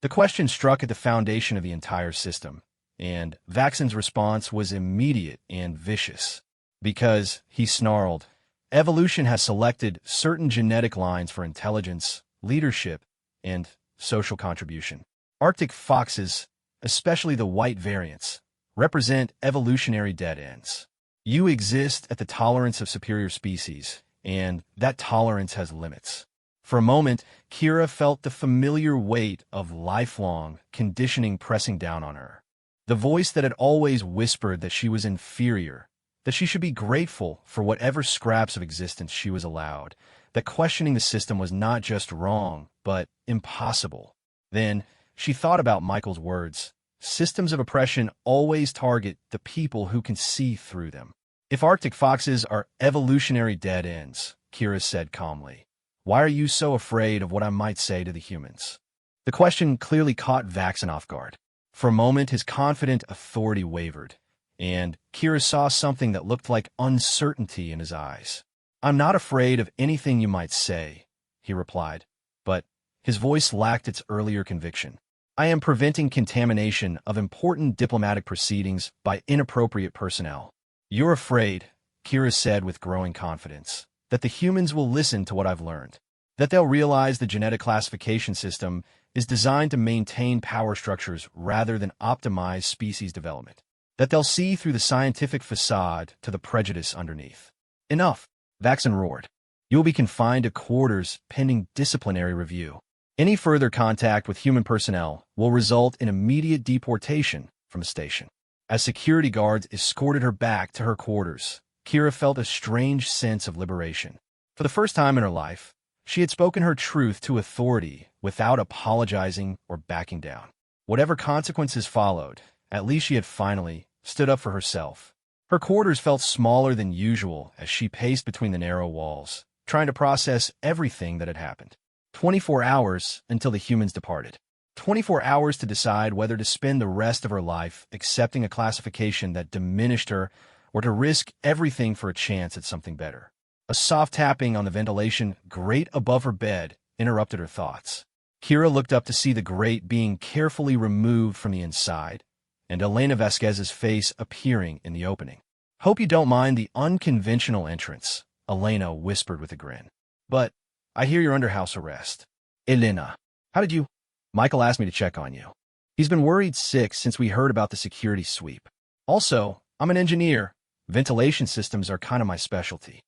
The question struck at the foundation of the entire system, and Vaxon's response was immediate and vicious. "Because," he snarled, "evolution has selected certain genetic lines for intelligence, leadership, and social contribution. Arctic foxes, especially the white variants, represent evolutionary dead ends. You exist at the tolerance of superior species, and that tolerance has limits." For a moment, Kira felt the familiar weight of lifelong conditioning pressing down on her. The voice that had always whispered that she was inferior, that she should be grateful for whatever scraps of existence she was allowed, that questioning the system was not just wrong, but impossible. Then she thought about Michael's words, systems of oppression always target the people who can see through them. If Arctic foxes are evolutionary dead ends, Kira said calmly, why are you so afraid of what I might say to the humans? The question clearly caught Vaxen off guard. For a moment, his confident authority wavered, and Kira saw something that looked like uncertainty in his eyes. I'm not afraid of anything you might say, he replied, but his voice lacked its earlier conviction. I am preventing contamination of important diplomatic proceedings by inappropriate personnel. You're afraid, Kira said with growing confidence, that the humans will listen to what I've learned, that they'll realize the genetic classification system is designed to maintain power structures rather than optimize species development, that they'll see through the scientific facade to the prejudice underneath. Enough, Vaxen roared. You'll be confined to quarters pending disciplinary review. Any further contact with human personnel will result in immediate deportation from the station. As security guards escorted her back to her quarters, Kira felt a strange sense of liberation. For the first time in her life, she had spoken her truth to authority without apologizing or backing down. Whatever consequences followed, at least she had finally stood up for herself. Her quarters felt smaller than usual as she paced between the narrow walls, trying to process everything that had happened. 24 hours until the humans departed. 24 hours to decide whether to spend the rest of her life accepting a classification that diminished her or to risk everything for a chance at something better. A soft tapping on the ventilation grate above her bed interrupted her thoughts. Kira looked up to see the grate being carefully removed from the inside, and Elena Vasquez's face appearing in the opening. Hope you don't mind the unconventional entrance, Elena whispered with a grin. But I hear you're under house arrest. Elena, how did you? Michael asked me to check on you. He's been worried sick since we heard about the security sweep. Also, I'm an engineer. Ventilation systems are kind of my specialty.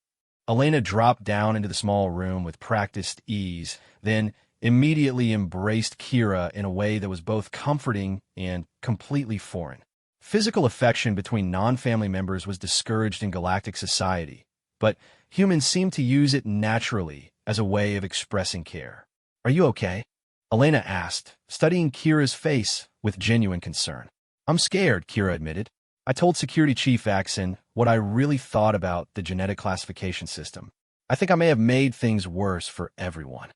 Elena dropped down into the small room with practiced ease, then immediately embraced Kira in a way that was both comforting and completely foreign. Physical affection between non-family members was discouraged in galactic society, but humans seemed to use it naturally as a way of expressing care. Are you okay? Elena asked, studying Kira's face with genuine concern. I'm scared, Kira admitted. I told Security Chief Vaxen what I really thought about the genetic classification system. I think I may have made things worse for everyone.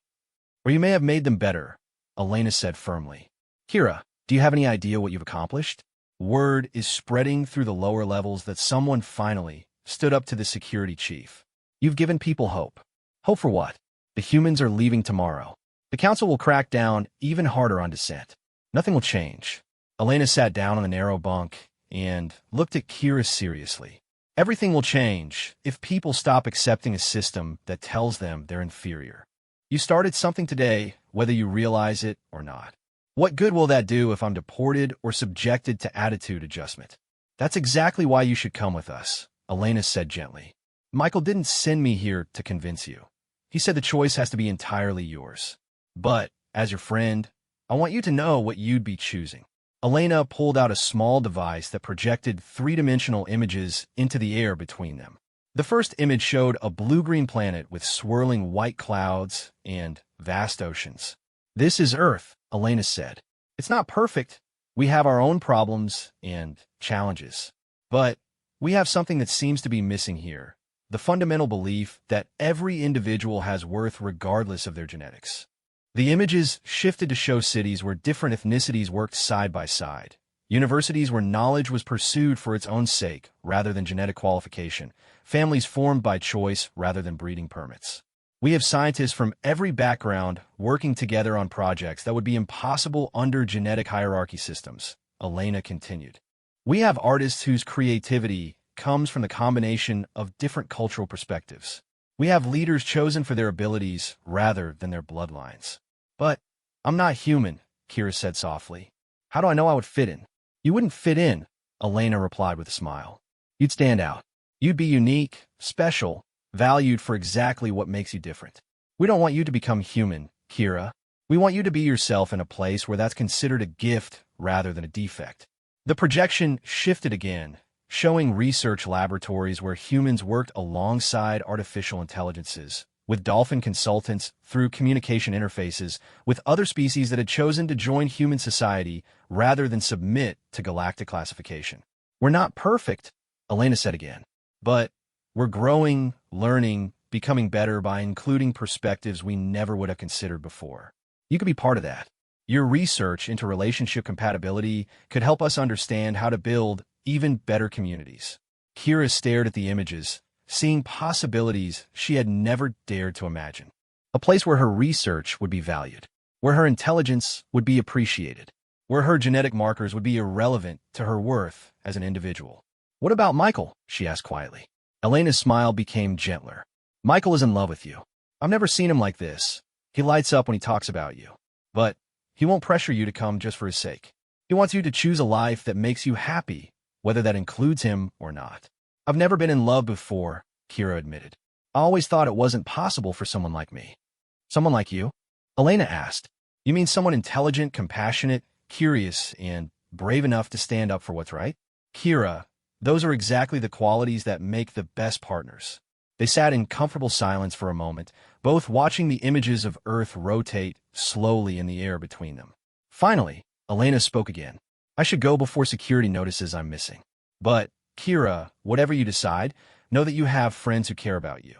Or you may have made them better, Elena said firmly. Kira, do you have any idea what you've accomplished? Word is spreading through the lower levels that someone finally stood up to the security chief. You've given people hope. Hope for what? The humans are leaving tomorrow. The council will crack down even harder on dissent. Nothing will change. Elena sat down on the narrow bunk and looked at Kira seriously. Everything will change if people stop accepting a system that tells them they're inferior. You started something today, whether you realize it or not. What good will that do if I'm deported or subjected to attitude adjustment? That's exactly why you should come with us, Elena said gently. Michael didn't send me here to convince you. He said the choice has to be entirely yours. But, as your friend, I want you to know what you'd be choosing. Elena pulled out a small device that projected three-dimensional images into the air between them. The first image showed a blue-green planet with swirling white clouds and vast oceans. This is Earth, Elena said. It's not perfect. We have our own problems and challenges. But we have something that seems to be missing here. The fundamental belief that every individual has worth regardless of their genetics. The images shifted to show cities where different ethnicities worked side by side, universities where knowledge was pursued for its own sake rather than genetic qualification, families formed by choice rather than breeding permits. We have scientists from every background working together on projects that would be impossible under genetic hierarchy systems, Elena continued. We have artists whose creativity comes from the combination of different cultural perspectives. We have leaders chosen for their abilities rather than their bloodlines. But I'm not human, Kira said softly. How do I know I would fit in? You wouldn't fit in, Elena replied with a smile. You'd stand out. You'd be unique, special, valued for exactly what makes you different. We don't want you to become human, Kira. We want you to be yourself in a place where that's considered a gift rather than a defect. The projection shifted again, showing research laboratories where humans worked alongside artificial intelligences, with dolphin consultants through communication interfaces with other species that had chosen to join human society rather than submit to galactic classification. We're not perfect, Elena said again, but we're growing, learning, becoming better by including perspectives we never would have considered before. You could be part of that. Your research into relationship compatibility could help us understand how to build even better communities. Kira stared at the images, seeing possibilities she had never dared to imagine. A place where her research would be valued, where her intelligence would be appreciated, where her genetic markers would be irrelevant to her worth as an individual. What about Michael? She asked quietly. Elena's smile became gentler. Michael is in love with you. I've never seen him like this. He lights up when he talks about you. But he won't pressure you to come just for his sake. He wants you to choose a life that makes you happy, whether that includes him or not. I've never been in love before, Kira admitted. I always thought it wasn't possible for someone like me. Someone like you? Elena asked. You mean someone intelligent, compassionate, curious, and brave enough to stand up for what's right? Kira, those are exactly the qualities that make the best partners. They sat in comfortable silence for a moment, both watching the images of Earth rotate slowly in the air between them. Finally, Elena spoke again. I should go before security notices I'm missing. But, Kira, whatever you decide, know that you have friends who care about you.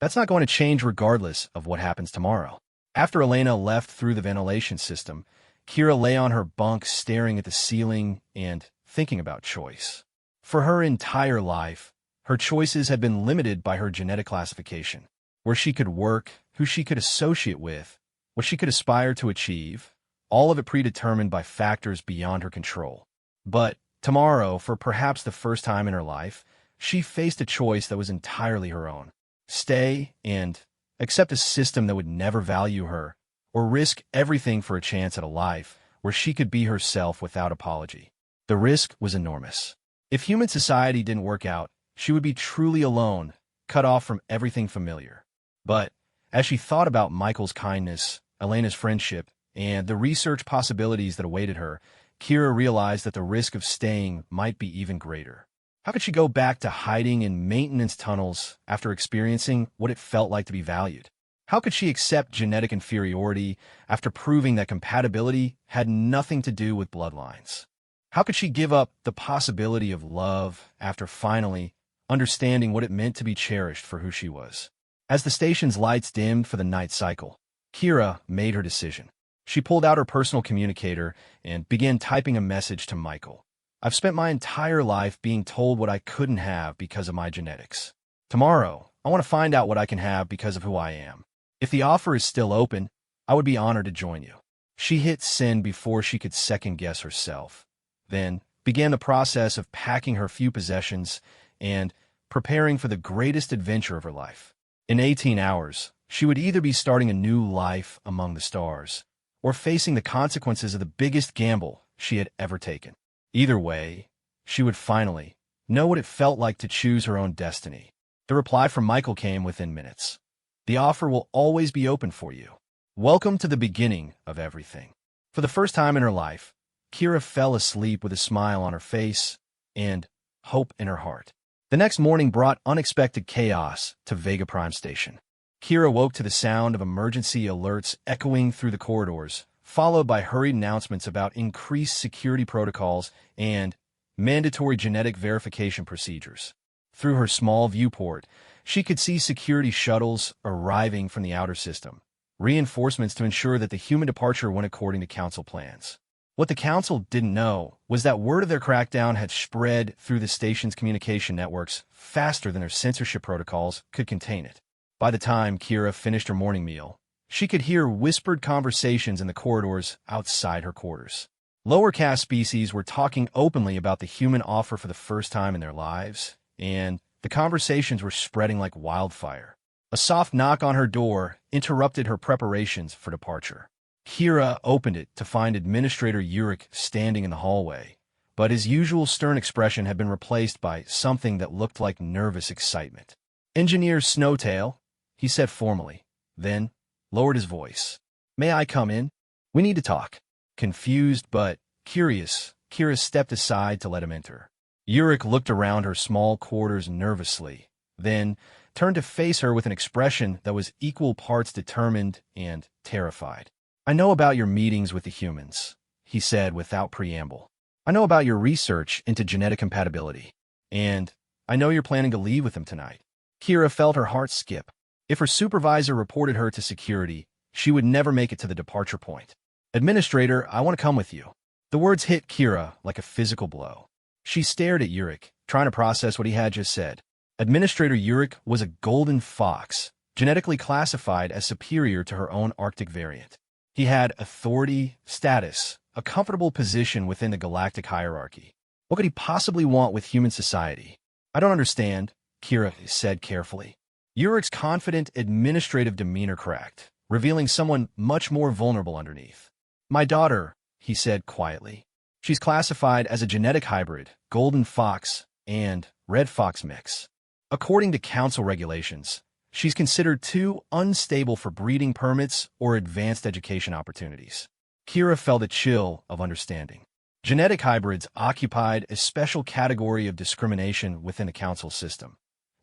That's not going to change regardless of what happens tomorrow. After Elena left through the ventilation system, Kira lay on her bunk staring at the ceiling and thinking about choice. For her entire life, her choices had been limited by her genetic classification, where she could work, who she could associate with, what she could aspire to achieve, all of it predetermined by factors beyond her control. But tomorrow, for perhaps the first time in her life, she faced a choice that was entirely her own. Stay and accept a system that would never value her, or risk everything for a chance at a life where she could be herself without apology. The risk was enormous. If human society didn't work out, she would be truly alone, cut off from everything familiar. But as she thought about Michael's kindness, Elena's friendship, and the research possibilities that awaited her, Kira realized that the risk of staying might be even greater. How could she go back to hiding in maintenance tunnels after experiencing what it felt like to be valued? How could she accept genetic inferiority after proving that compatibility had nothing to do with bloodlines? How could she give up the possibility of love after finally understanding what it meant to be cherished for who she was? As the station's lights dimmed for the night cycle, Kira made her decision. She pulled out her personal communicator and began typing a message to Michael. I've spent my entire life being told what I couldn't have because of my genetics. Tomorrow, I want to find out what I can have because of who I am. If the offer is still open, I would be honored to join you. She hit send before she could second-guess herself, then began the process of packing her few possessions and preparing for the greatest adventure of her life. In 18 hours, she would either be starting a new life among the stars or facing the consequences of the biggest gamble she had ever taken. Either way, she would finally know what it felt like to choose her own destiny. The reply from Michael came within minutes. The offer will always be open for you. Welcome to the beginning of everything. For the first time in her life, Kira fell asleep with a smile on her face and hope in her heart. The next morning brought unexpected chaos to Vega Prime Station. Kira woke to the sound of emergency alerts echoing through the corridors, followed by hurried announcements about increased security protocols and mandatory genetic verification procedures. Through her small viewport, she could see security shuttles arriving from the outer system, reinforcements to ensure that the human departure went according to Council plans. What the Council didn't know was that word of their crackdown had spread through the station's communication networks faster than their censorship protocols could contain it. By the time Kira finished her morning meal, she could hear whispered conversations in the corridors outside her quarters. Lower caste species were talking openly about the human offer for the first time in their lives, and the conversations were spreading like wildfire. A soft knock on her door interrupted her preparations for departure. Kira opened it to find Administrator Urich standing in the hallway, but his usual stern expression had been replaced by something that looked like nervous excitement. Engineer Snowtail, he said formally, then lowered his voice. May I come in? We need to talk. Confused but curious, Kira stepped aside to let him enter. Urich looked around her small quarters nervously, then turned to face her with an expression that was equal parts determined and terrified. "I know about your meetings with the humans," he said without preamble. "I know about your research into genetic compatibility. And I know you're planning to leave with them tonight." Kira felt her heart skip. If her supervisor reported her to security, she would never make it to the departure point. "Administrator, I want to come with you." The words hit Kira like a physical blow. She stared at Yurik, trying to process what he had just said. Administrator Yurik was a golden fox, genetically classified as superior to her own Arctic variant. He had authority, status, a comfortable position within the galactic hierarchy. What could he possibly want with human society? "I don't understand," Kira said carefully. Yurik's confident administrative demeanor cracked, revealing someone much more vulnerable underneath. "My daughter," he said quietly. "She's classified as a genetic hybrid, golden fox, and red fox mix. According to council regulations, she's considered too unstable for breeding permits or advanced education opportunities." Kira felt a chill of understanding. Genetic hybrids occupied a special category of discrimination within the council system.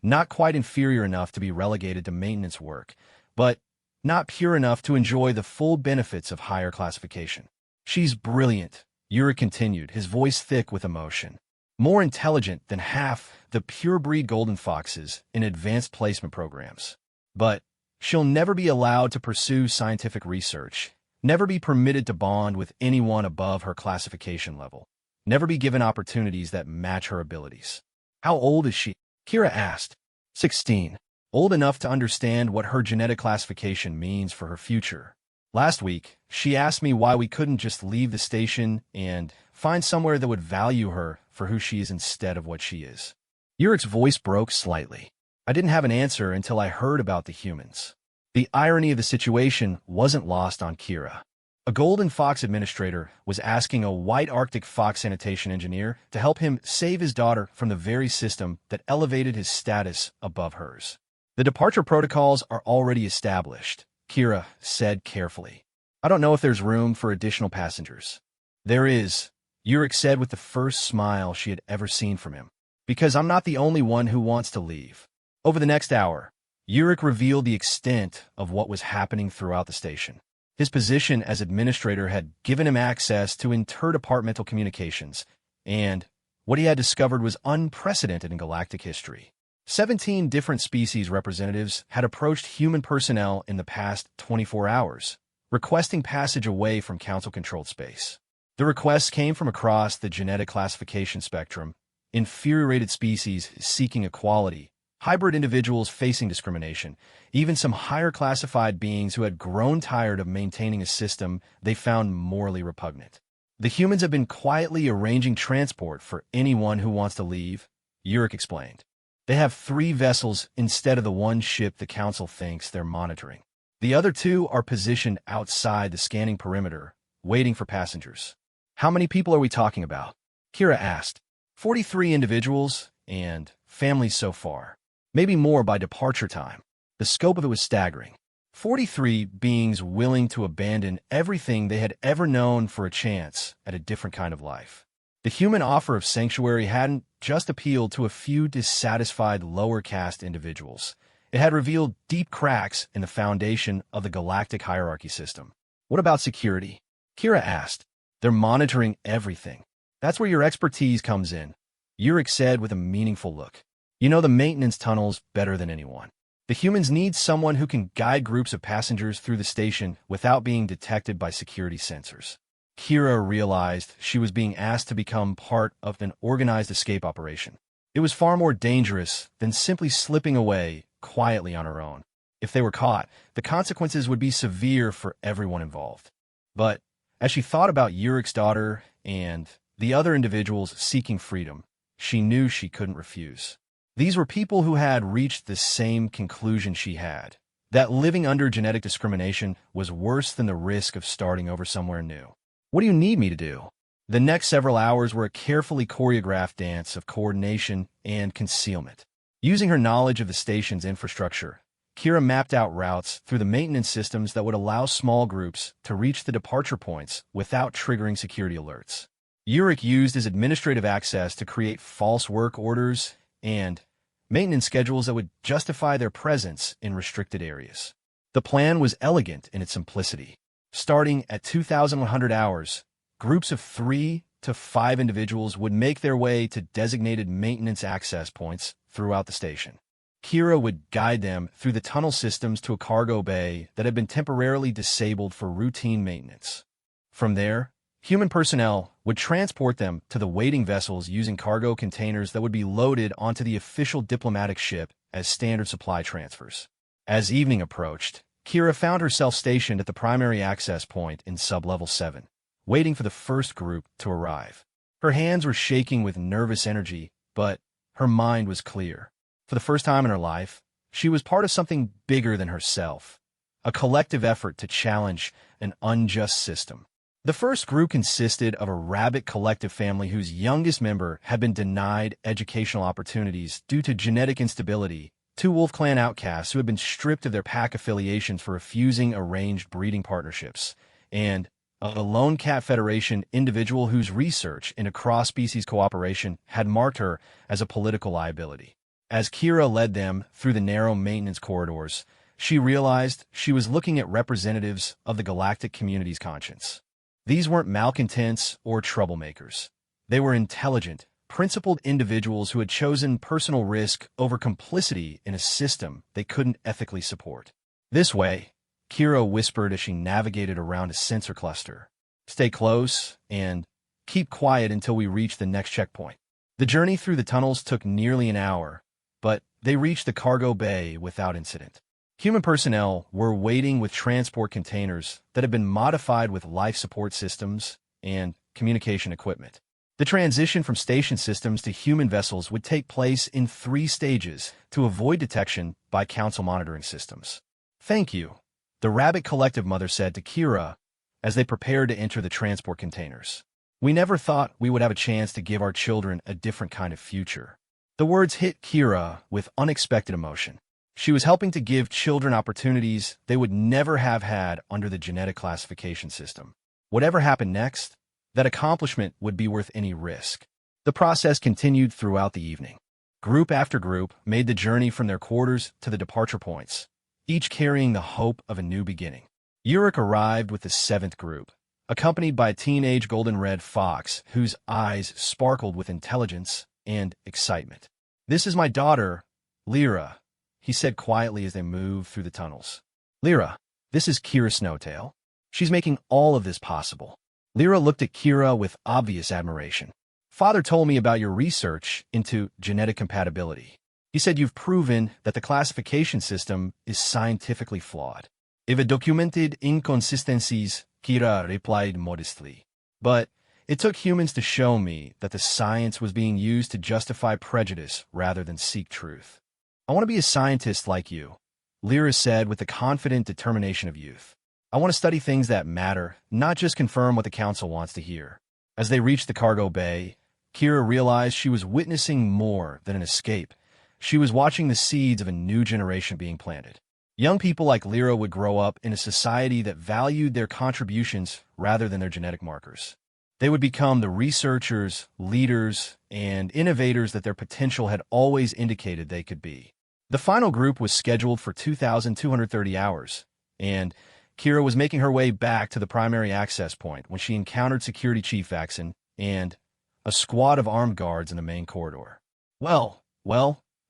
Not quite inferior enough to be relegated to maintenance work, but not pure enough to enjoy the full benefits of higher classification. "She's brilliant," Yurik continued, his voice thick with emotion. "More intelligent than half the pure-breed golden foxes in advanced placement programs. But she'll never be allowed to pursue scientific research, never be permitted to bond with anyone above her classification level, never be given opportunities that match her abilities." "How old is she?" Kira asked. 16. Old enough to understand what her genetic classification means for her future. "Last week, she asked me why we couldn't just leave the station and find somewhere that would value her for who she is instead of what she is." Yurik's voice broke slightly. "I didn't have an answer until I heard about the humans." The irony of the situation wasn't lost on Kira. A golden fox administrator was asking a white Arctic fox sanitation engineer to help him save his daughter from the very system that elevated his status above hers. "The departure protocols are already established," Kira said carefully. "I don't know if there's room for additional passengers." "There is," Yurik said with the first smile she had ever seen from him. "Because I'm not the only one who wants to leave." Over the next hour, Yurik revealed the extent of what was happening throughout the station. His position as administrator had given him access to interdepartmental communications, and what he had discovered was unprecedented in galactic history. 17 different species representatives had approached human personnel in the past 24 hours, requesting passage away from council-controlled space. The requests came from across the genetic classification spectrum: infuriated species seeking equality, hybrid individuals facing discrimination, even some higher classified beings who had grown tired of maintaining a system they found morally repugnant. "The humans have been quietly arranging transport for anyone who wants to leave," Yurik explained. "They have 3 vessels instead of the 1 ship the council thinks they're monitoring. The other 2 are positioned outside the scanning perimeter, waiting for passengers." "How many people are we talking about?" Kira asked. 43 individuals and families so far. Maybe more by departure time. The scope of it was staggering. 43 beings willing to abandon everything they had ever known for a chance at a different kind of life. The human offer of sanctuary hadn't just appealed to a few dissatisfied lower caste individuals. It had revealed deep cracks in the foundation of the galactic hierarchy system. "What about security?" Kira asked. "They're monitoring everything." "That's where your expertise comes in," Yurik said with a meaningful look. "You know the maintenance tunnels better than anyone. The humans need someone who can guide groups of passengers through the station without being detected by security sensors." Kira realized she was being asked to become part of an organized escape operation. It was far more dangerous than simply slipping away quietly on her own. If they were caught, the consequences would be severe for everyone involved. But as she thought about Yurik's daughter and the other individuals seeking freedom, she knew she couldn't refuse. These were people who had reached the same conclusion she had, that living under genetic discrimination was worse than the risk of starting over somewhere new. "What do you need me to do?" The next several hours were a carefully choreographed dance of coordination and concealment. Using her knowledge of the station's infrastructure, Kira mapped out routes through the maintenance systems that would allow small groups to reach the departure points without triggering security alerts. Yurik used his administrative access to create false work orders and maintenance schedules that would justify their presence in restricted areas. The plan was elegant in its simplicity. Starting at 2,100 hours, groups of 3 to 5 individuals would make their way to designated maintenance access points throughout the station. Kira would guide them through the tunnel systems to a cargo bay that had been temporarily disabled for routine maintenance. From there, human personnel would transport them to the waiting vessels using cargo containers that would be loaded onto the official diplomatic ship as standard supply transfers. As evening approached, Kira found herself stationed at the primary access point in sub-level 7, waiting for the first group to arrive. Her hands were shaking with nervous energy, but her mind was clear. For the first time in her life, she was part of something bigger than herself, a collective effort to challenge an unjust system. The first group consisted of a rabbit collective family whose youngest member had been denied educational opportunities due to genetic instability, 2 Wolf Clan outcasts who had been stripped of their pack affiliations for refusing arranged breeding partnerships, and a Lone Cat Federation individual whose research into cross-species cooperation had marked her as a political liability. As Kira led them through the narrow maintenance corridors, she realized she was looking at representatives of the galactic community's conscience. These weren't malcontents or troublemakers. They were intelligent, principled individuals who had chosen personal risk over complicity in a system they couldn't ethically support. This way, Kira whispered as she navigated around a sensor cluster. Stay close and keep quiet until we reach the next checkpoint. The journey through the tunnels took nearly an hour, but they reached the cargo bay without incident. Human personnel were waiting with transport containers that had been modified with life support systems and communication equipment. The transition from station systems to human vessels would take place in 3 stages to avoid detection by council monitoring systems. Thank you, the Rabbit Collective mother said to Kira as they prepared to enter the transport containers. We never thought we would have a chance to give our children a different kind of future. The words hit Kira with unexpected emotion. She was helping to give children opportunities they would never have had under the genetic classification system. Whatever happened next, that accomplishment would be worth any risk. The process continued throughout the evening. Group after group made the journey from their quarters to the departure points, each carrying the hope of a new beginning. Yurik arrived with the 7th group, accompanied by a teenage golden-red fox whose eyes sparkled with intelligence and excitement. This is my daughter, Lyra, he said quietly as they moved through the tunnels. Lyra, this is Kira Snowtail. She's making all of this possible. Lyra looked at Kira with obvious admiration. Father told me about your research into genetic compatibility. He said you've proven that the classification system is scientifically flawed. If it documented inconsistencies, Kira replied modestly. But it took humans to show me that the science was being used to justify prejudice rather than seek truth. I want to be a scientist like you, Lyra said with the confident determination of youth. I want to study things that matter, not just confirm what the council wants to hear. As they reached the cargo bay, Kira realized she was witnessing more than an escape. She was watching the seeds of a new generation being planted. Young people like Lyra would grow up in a society that valued their contributions rather than their genetic markers. They would become the researchers, leaders, and innovators that their potential had always indicated they could be. The final group was scheduled for 2,230 hours, and Kira was making her way back to the primary access point when she encountered Security Chief Vaxon and a squad of armed guards in the main corridor. Well,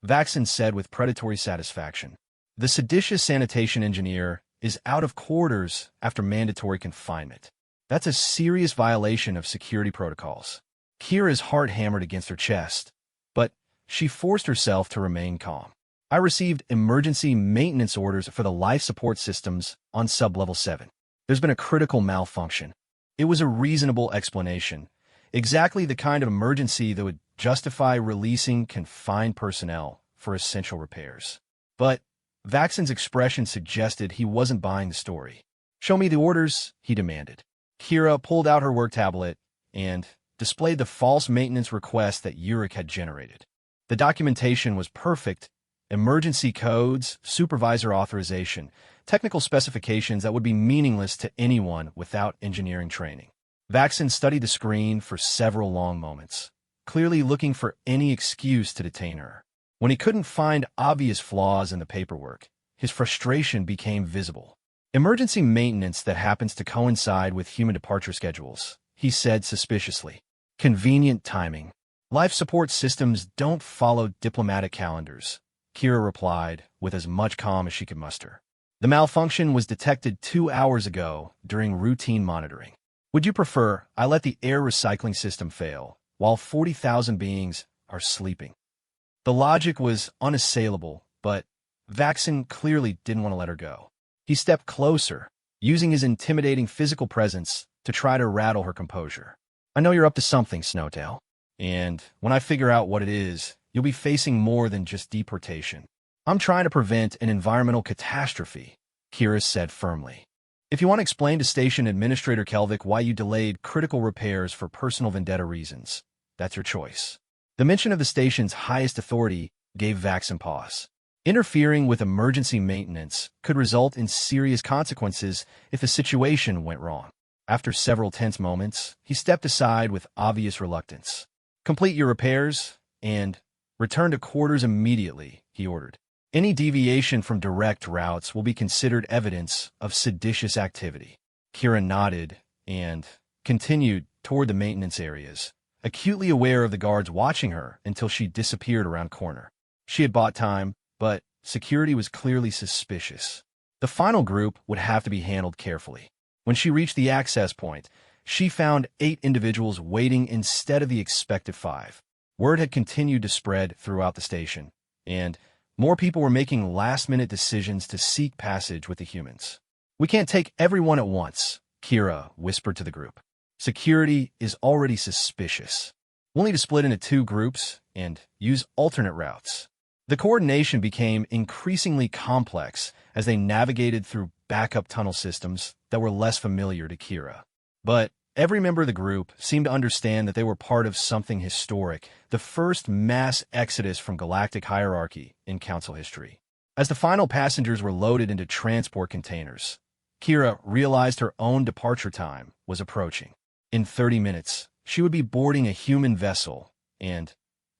Vaxon said with predatory satisfaction. The seditious sanitation engineer is out of quarters after mandatory confinement. That's a serious violation of security protocols. Kira's heart hammered against her chest, but she forced herself to remain calm. I received emergency maintenance orders for the life support systems on sub-level 7. There's been a critical malfunction. It was a reasonable explanation, exactly the kind of emergency that would justify releasing confined personnel for essential repairs. But Vaxon's expression suggested he wasn't buying the story. Show me the orders, he demanded. Kira pulled out her work tablet and displayed the false maintenance request that Yurik had generated. The documentation was perfect. Emergency codes, supervisor authorization, technical specifications that would be meaningless to anyone without engineering training. Vaxon studied the screen for several long moments, clearly looking for any excuse to detain her. When he couldn't find obvious flaws in the paperwork, his frustration became visible. Emergency maintenance that happens to coincide with human departure schedules, he said suspiciously. Convenient timing. Life support systems don't follow diplomatic calendars, Kira replied with as much calm as she could muster. The malfunction was detected 2 hours ago during routine monitoring. Would you prefer I let the air recycling system fail while 40,000 beings are sleeping? The logic was unassailable, but Vaxon clearly didn't want to let her go. He stepped closer, using his intimidating physical presence to try to rattle her composure. I know you're up to something, Snowtail. And when I figure out what it is, you'll be facing more than just deportation. I'm trying to prevent an environmental catastrophe, Kira said firmly. If you want to explain to Station Administrator Kelvik why you delayed critical repairs for personal vendetta reasons, that's your choice. The mention of the station's highest authority gave Vaxon pause. Interfering with emergency maintenance could result in serious consequences if the situation went wrong. After several tense moments, he stepped aside with obvious reluctance. Complete your repairs and return to quarters immediately, he ordered. Any deviation from direct routes will be considered evidence of seditious activity. Kira nodded and continued toward the maintenance areas, acutely aware of the guards watching her until she disappeared around corner. She had bought time, but security was clearly suspicious. The final group would have to be handled carefully. When she reached the access point, she found 8 individuals waiting instead of the expected 5. Word had continued to spread throughout the station, and more people were making last-minute decisions to seek passage with the humans. We can't take everyone at once, Kira whispered to the group. Security is already suspicious. We'll need to split into 2 groups and use alternate routes. The coordination became increasingly complex as they navigated through backup tunnel systems that were less familiar to Kira. But every member of the group seemed to understand that they were part of something historic, the first mass exodus from galactic hierarchy in Council history. As the final passengers were loaded into transport containers, Kira realized her own departure time was approaching. In 30 minutes, she would be boarding a human vessel and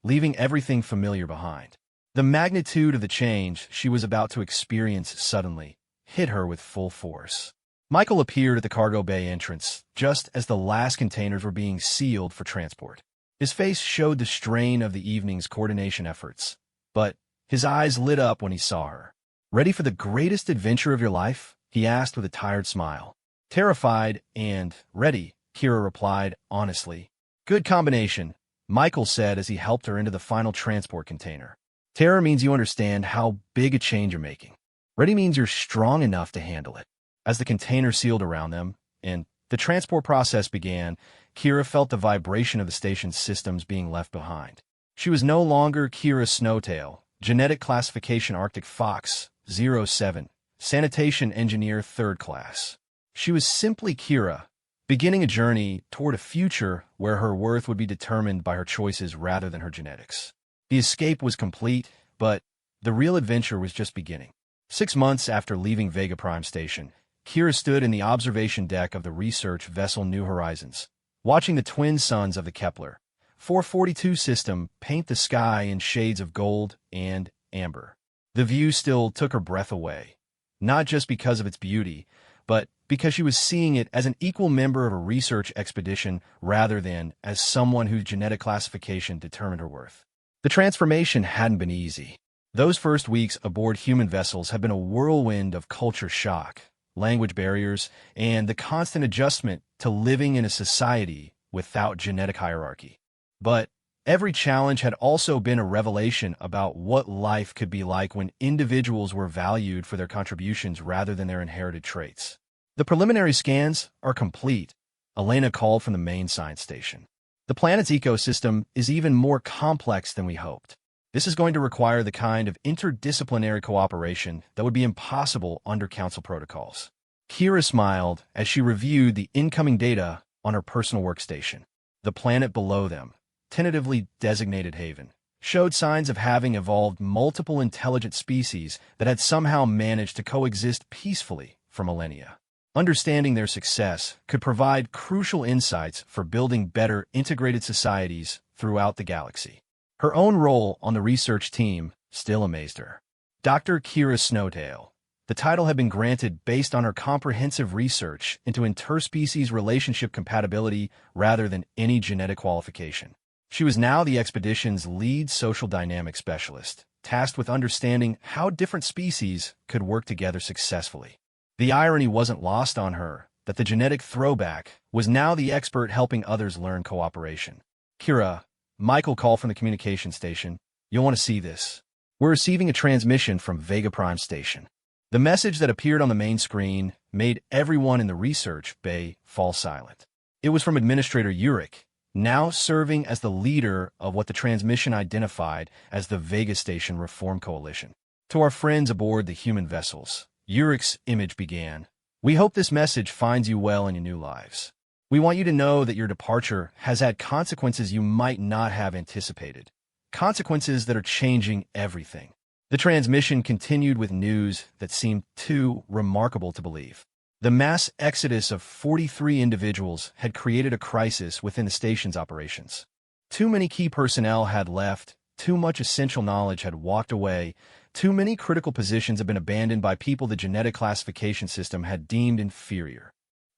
leaving everything familiar behind. The magnitude of the change she was about to experience suddenly hit her with full force. Michael appeared at the cargo bay entrance just as the last containers were being sealed for transport. His face showed the strain of the evening's coordination efforts, but his eyes lit up when he saw her. Ready for the greatest adventure of your life? He asked with a tired smile. Terrified and ready, Kira replied honestly. Good combination, Michael said as he helped her into the final transport container. Terror means you understand how big a change you're making. Ready means you're strong enough to handle it. As the container sealed around them and the transport process began, Kira felt the vibration of the station's systems being left behind. She was no longer Kira Snowtail, Genetic Classification Arctic Fox 07, Sanitation Engineer 3rd Class. She was simply Kira, beginning a journey toward a future where her worth would be determined by her choices rather than her genetics. The escape was complete, but the real adventure was just beginning. 6 months after leaving Vega Prime Station, Kira stood in the observation deck of the research vessel New Horizons, watching the twin suns of the Kepler 442 system paint the sky in shades of gold and amber. The view still took her breath away, not just because of its beauty, but because she was seeing it as an equal member of a research expedition rather than as someone whose genetic classification determined her worth. The transformation hadn't been easy. Those first weeks aboard human vessels had been a whirlwind of culture shock, language barriers, and the constant adjustment to living in a society without genetic hierarchy. But every challenge had also been a revelation about what life could be like when individuals were valued for their contributions rather than their inherited traits. The preliminary scans are complete, Elena called from the main science station. The planet's ecosystem is even more complex than we hoped. This is going to require the kind of interdisciplinary cooperation that would be impossible under Council protocols. Kira smiled as she reviewed the incoming data on her personal workstation. The planet below them, tentatively designated Haven, showed signs of having evolved multiple intelligent species that had somehow managed to coexist peacefully for millennia. Understanding their success could provide crucial insights for building better integrated societies throughout the galaxy. Her own role on the research team still amazed her. Dr. Kira Snowtail. The title had been granted based on her comprehensive research into interspecies relationship compatibility rather than any genetic qualification. She was now the expedition's lead social dynamic specialist, tasked with understanding how different species could work together successfully. The irony wasn't lost on her that the genetic throwback was now the expert helping others learn cooperation. Kira, Michael called from the communication station. You'll want to see this. We're receiving a transmission from Vega Prime Station. The message that appeared on the main screen made everyone in the research bay fall silent. It was from Administrator Urich, now serving as the leader of what the transmission identified as the Vega Station Reform Coalition. To our friends aboard the human vessels, Urich's image began. We hope this message finds you well in your new lives. We want you to know that your departure has had consequences you might not have anticipated. Consequences that are changing everything. The transmission continued with news that seemed too remarkable to believe. The mass exodus of 43 individuals had created a crisis within the station's operations. Too many key personnel had left, too much essential knowledge had walked away, too many critical positions had been abandoned by people the genetic classification system had deemed inferior.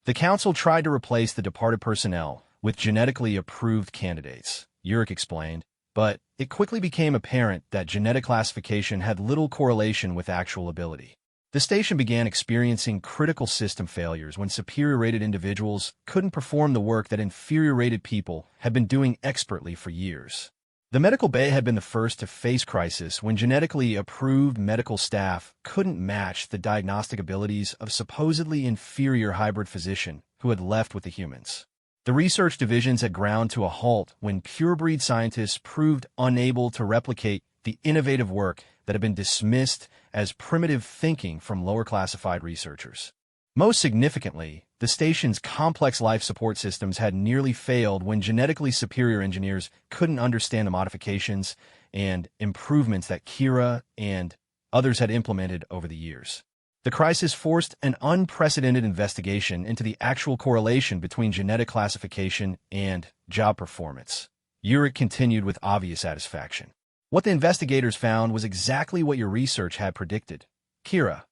The council tried to replace the departed personnel with genetically approved candidates, Urich explained, but it quickly became apparent that genetic classification had little correlation with actual ability. The station began experiencing critical system failures when superior-rated individuals couldn't perform the work that inferior-rated people had been doing expertly for years. The medical bay had been the first to face crisis when genetically approved medical staff couldn't match the diagnostic abilities of supposedly inferior hybrid physician who had left with the humans. The research divisions had ground to a halt when purebreed scientists proved unable to replicate the innovative work that had been dismissed as primitive thinking from lower-classified researchers. Most significantly, the station's complex life support systems had nearly failed when genetically superior engineers couldn't understand the modifications and improvements that Kira and others had implemented over the years. The crisis forced an unprecedented investigation into the actual correlation between genetic classification and job performance. Urich continued with obvious satisfaction. What the investigators found was exactly what your research had predicted. Kira,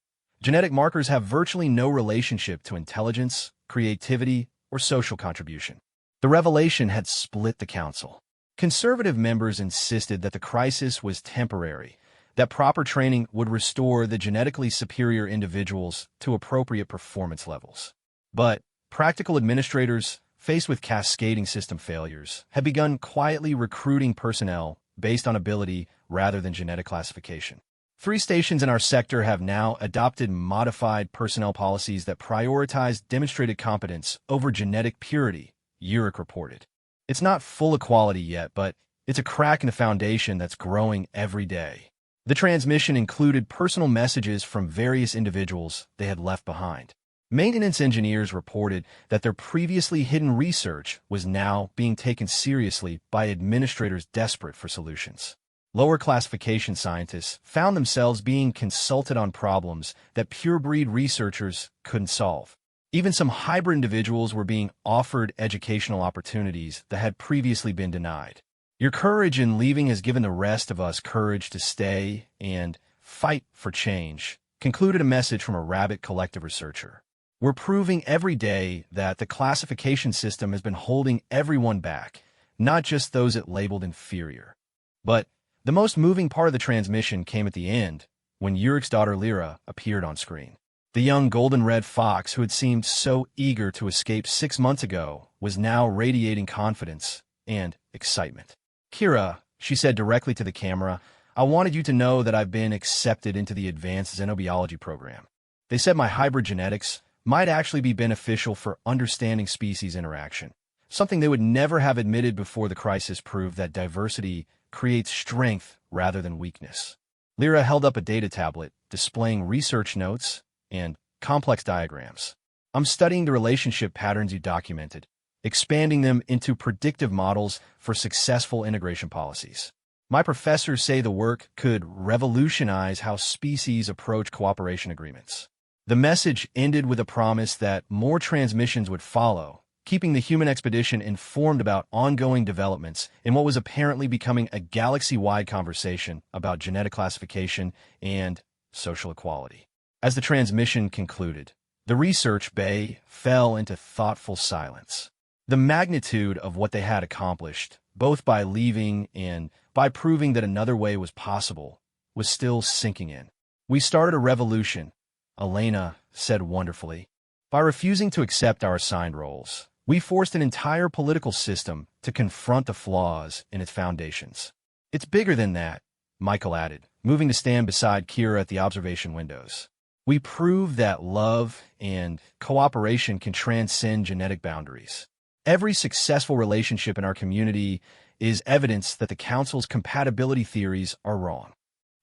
genetic markers have virtually no relationship to intelligence, creativity, or social contribution. The revelation had split the council. Conservative members insisted that the crisis was temporary, that proper training would restore the genetically superior individuals to appropriate performance levels. But practical administrators, faced with cascading system failures, had begun quietly recruiting personnel based on ability rather than genetic classification. 3 stations in our sector have now adopted modified personnel policies that prioritize demonstrated competence over genetic purity, Urich reported. It's not full equality yet, but it's a crack in the foundation that's growing every day. The transmission included personal messages from various individuals they had left behind. Maintenance engineers reported that their previously hidden research was now being taken seriously by administrators desperate for solutions. Lower classification scientists found themselves being consulted on problems that purebreed researchers couldn't solve. Even some hybrid individuals were being offered educational opportunities that had previously been denied. Your courage in leaving has given the rest of us courage to stay and fight for change, concluded a message from a Rabbit Collective researcher. We're proving every day that the classification system has been holding everyone back, not just those it labeled inferior. But the most moving part of the transmission came at the end, when Urich's daughter Lyra appeared on screen. The young golden-red fox who had seemed so eager to escape 6 months ago was now radiating confidence and excitement. Kira, she said directly to the camera, I wanted you to know that I've been accepted into the advanced xenobiology program. They said my hybrid genetics might actually be beneficial for understanding species interaction, something they would never have admitted before the crisis proved that diversity creates strength rather than weakness. Lyra held up a data tablet displaying research notes and complex diagrams. I'm studying the relationship patterns you documented, expanding them into predictive models for successful integration policies. My professors say the work could revolutionize how species approach cooperation agreements. The message ended with a promise that more transmissions would follow, keeping the human expedition informed about ongoing developments in what was apparently becoming a galaxy-wide conversation about genetic classification and social equality. As the transmission concluded, the research bay fell into thoughtful silence. The magnitude of what they had accomplished, both by leaving and by proving that another way was possible, was still sinking in. "We started a revolution," Elena said wonderfully. "By refusing to accept our assigned roles, we forced an entire political system to confront the flaws in its foundations." "It's bigger than that," Michael added, moving to stand beside Kira at the observation windows. "We proved that love and cooperation can transcend genetic boundaries. Every successful relationship in our community is evidence that the Council's compatibility theories are wrong."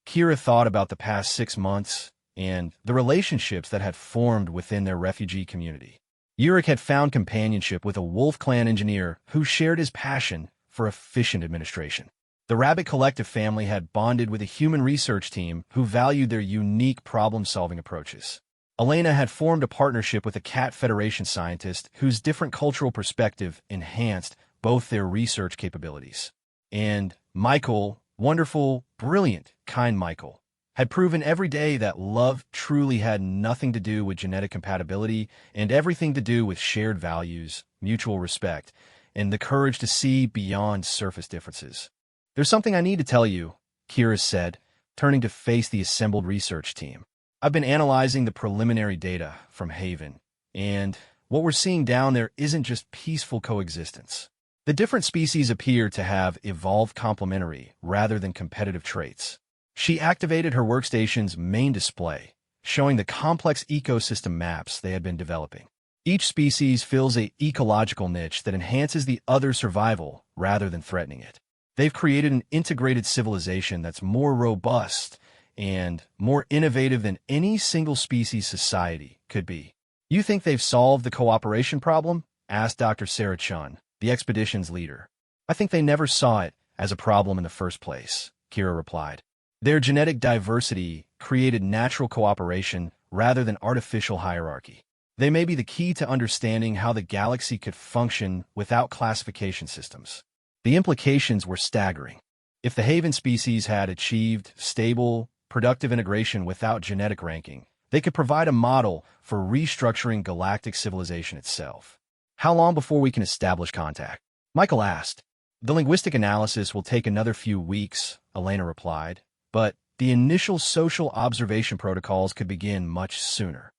Kira thought about the past 6 months and the relationships that had formed within their refugee community. Yurik had found companionship with a Wolf Clan engineer who shared his passion for efficient administration. The Rabbit Collective family had bonded with a human research team who valued their unique problem-solving approaches. Elena had formed a partnership with a Cat Federation scientist whose different cultural perspective enhanced both their research capabilities. And Michael, wonderful, brilliant, kind Michael, had proven every day that love truly had nothing to do with genetic compatibility and everything to do with shared values, mutual respect, and the courage to see beyond surface differences. "There's something I need to tell you," Kira said, turning to face the assembled research team. "I've been analyzing the preliminary data from Haven, and what we're seeing down there isn't just peaceful coexistence. The different species appear to have evolved complementary rather than competitive traits." She activated her workstation's main display, showing the complex ecosystem maps they had been developing. Each species fills an ecological niche that enhances the other's survival rather than threatening it. They've created an integrated civilization that's more robust and more innovative than any single species society could be. "You think they've solved the cooperation problem?" asked Dr. Sarah Chun, the expedition's leader. "I think they never saw it as a problem in the first place," Kira replied. "Their genetic diversity created natural cooperation rather than artificial hierarchy. They may be the key to understanding how the galaxy could function without classification systems." The implications were staggering. If the Haven species had achieved stable, productive integration without genetic ranking, they could provide a model for restructuring galactic civilization itself. "How long before we can establish contact?" Michael asked. "The linguistic analysis will take another few weeks," Elena replied, "but the initial social observation protocols could begin much sooner."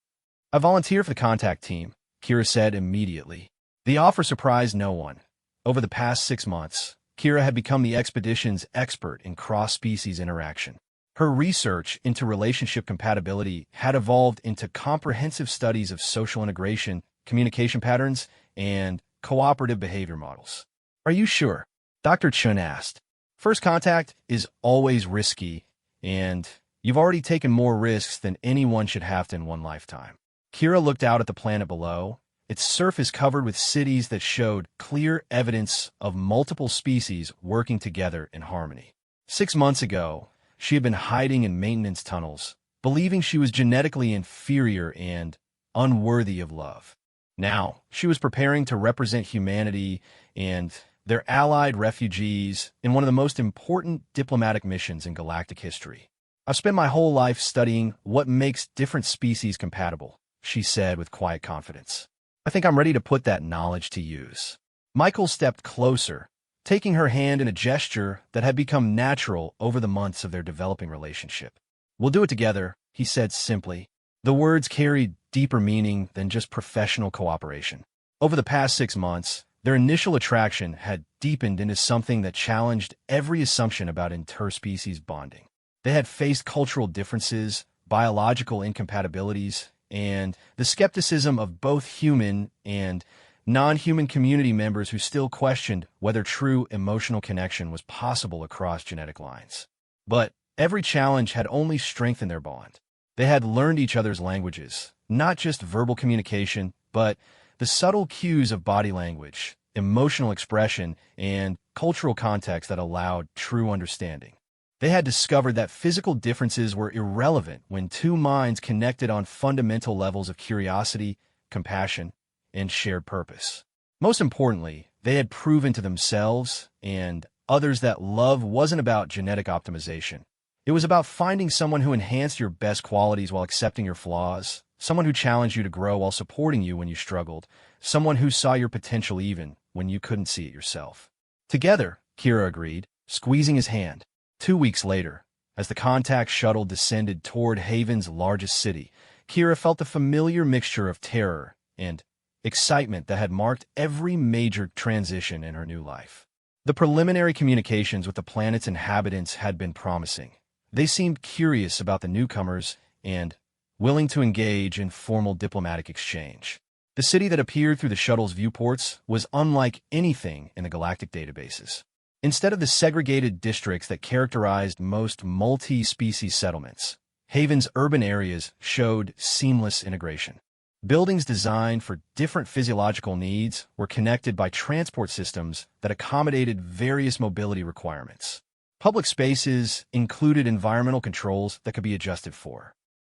"I volunteer for the contact team," Kira said immediately. The offer surprised no one. Over the past 6 months, Kira had become the expedition's expert in cross-species interaction. Her research into relationship compatibility had evolved into comprehensive studies of social integration, communication patterns, and cooperative behavior models. "Are you sure?" Dr. Chun asked. "First contact is always risky, and you've already taken more risks than anyone should have to in one lifetime." Kira looked out at the planet below, its surface covered with cities that showed clear evidence of multiple species working together in harmony. 6 months ago, she had been hiding in maintenance tunnels, believing she was genetically inferior and unworthy of love. Now, she was preparing to represent humanity and their allied refugees in one of the most important diplomatic missions in galactic history. "I've spent my whole life studying what makes different species compatible," she said with quiet confidence. "I think I'm ready to put that knowledge to use." Michael stepped closer, taking her hand in a gesture that had become natural over the months of their developing relationship. "We'll do it together," he said simply. The words carried deeper meaning than just professional cooperation. Over the past 6 months, their initial attraction had deepened into something that challenged every assumption about interspecies bonding. They had faced cultural differences, biological incompatibilities, and the skepticism of both human and non-human community members who still questioned whether true emotional connection was possible across genetic lines. But every challenge had only strengthened their bond. They had learned each other's languages, not just verbal communication, but the subtle cues of body language, emotional expression, and cultural context that allowed true understanding. They had discovered that physical differences were irrelevant when two minds connected on fundamental levels of curiosity, compassion, and shared purpose. Most importantly, they had proven to themselves and others that love wasn't about genetic optimization. It was about finding someone who enhanced your best qualities while accepting your flaws, someone who challenged you to grow while supporting you when you struggled, someone who saw your potential even when you couldn't see it yourself. Together, Kira agreed, squeezing his hand. 2 weeks later, as the contact shuttle descended toward Haven's largest city, Kira felt a familiar mixture of terror and excitement that had marked every major transition in her new life. The preliminary communications with the planet's inhabitants had been promising. They seemed curious about the newcomers and willing to engage in formal diplomatic exchange. The city that appeared through the shuttle's viewports was unlike anything in the galactic databases. Instead of the segregated districts that characterized most multi-species settlements, Haven's urban areas showed seamless integration. Buildings designed for different physiological needs were connected by transport systems that accommodated various mobility requirements. Public spaces included environmental controls that could be adjusted for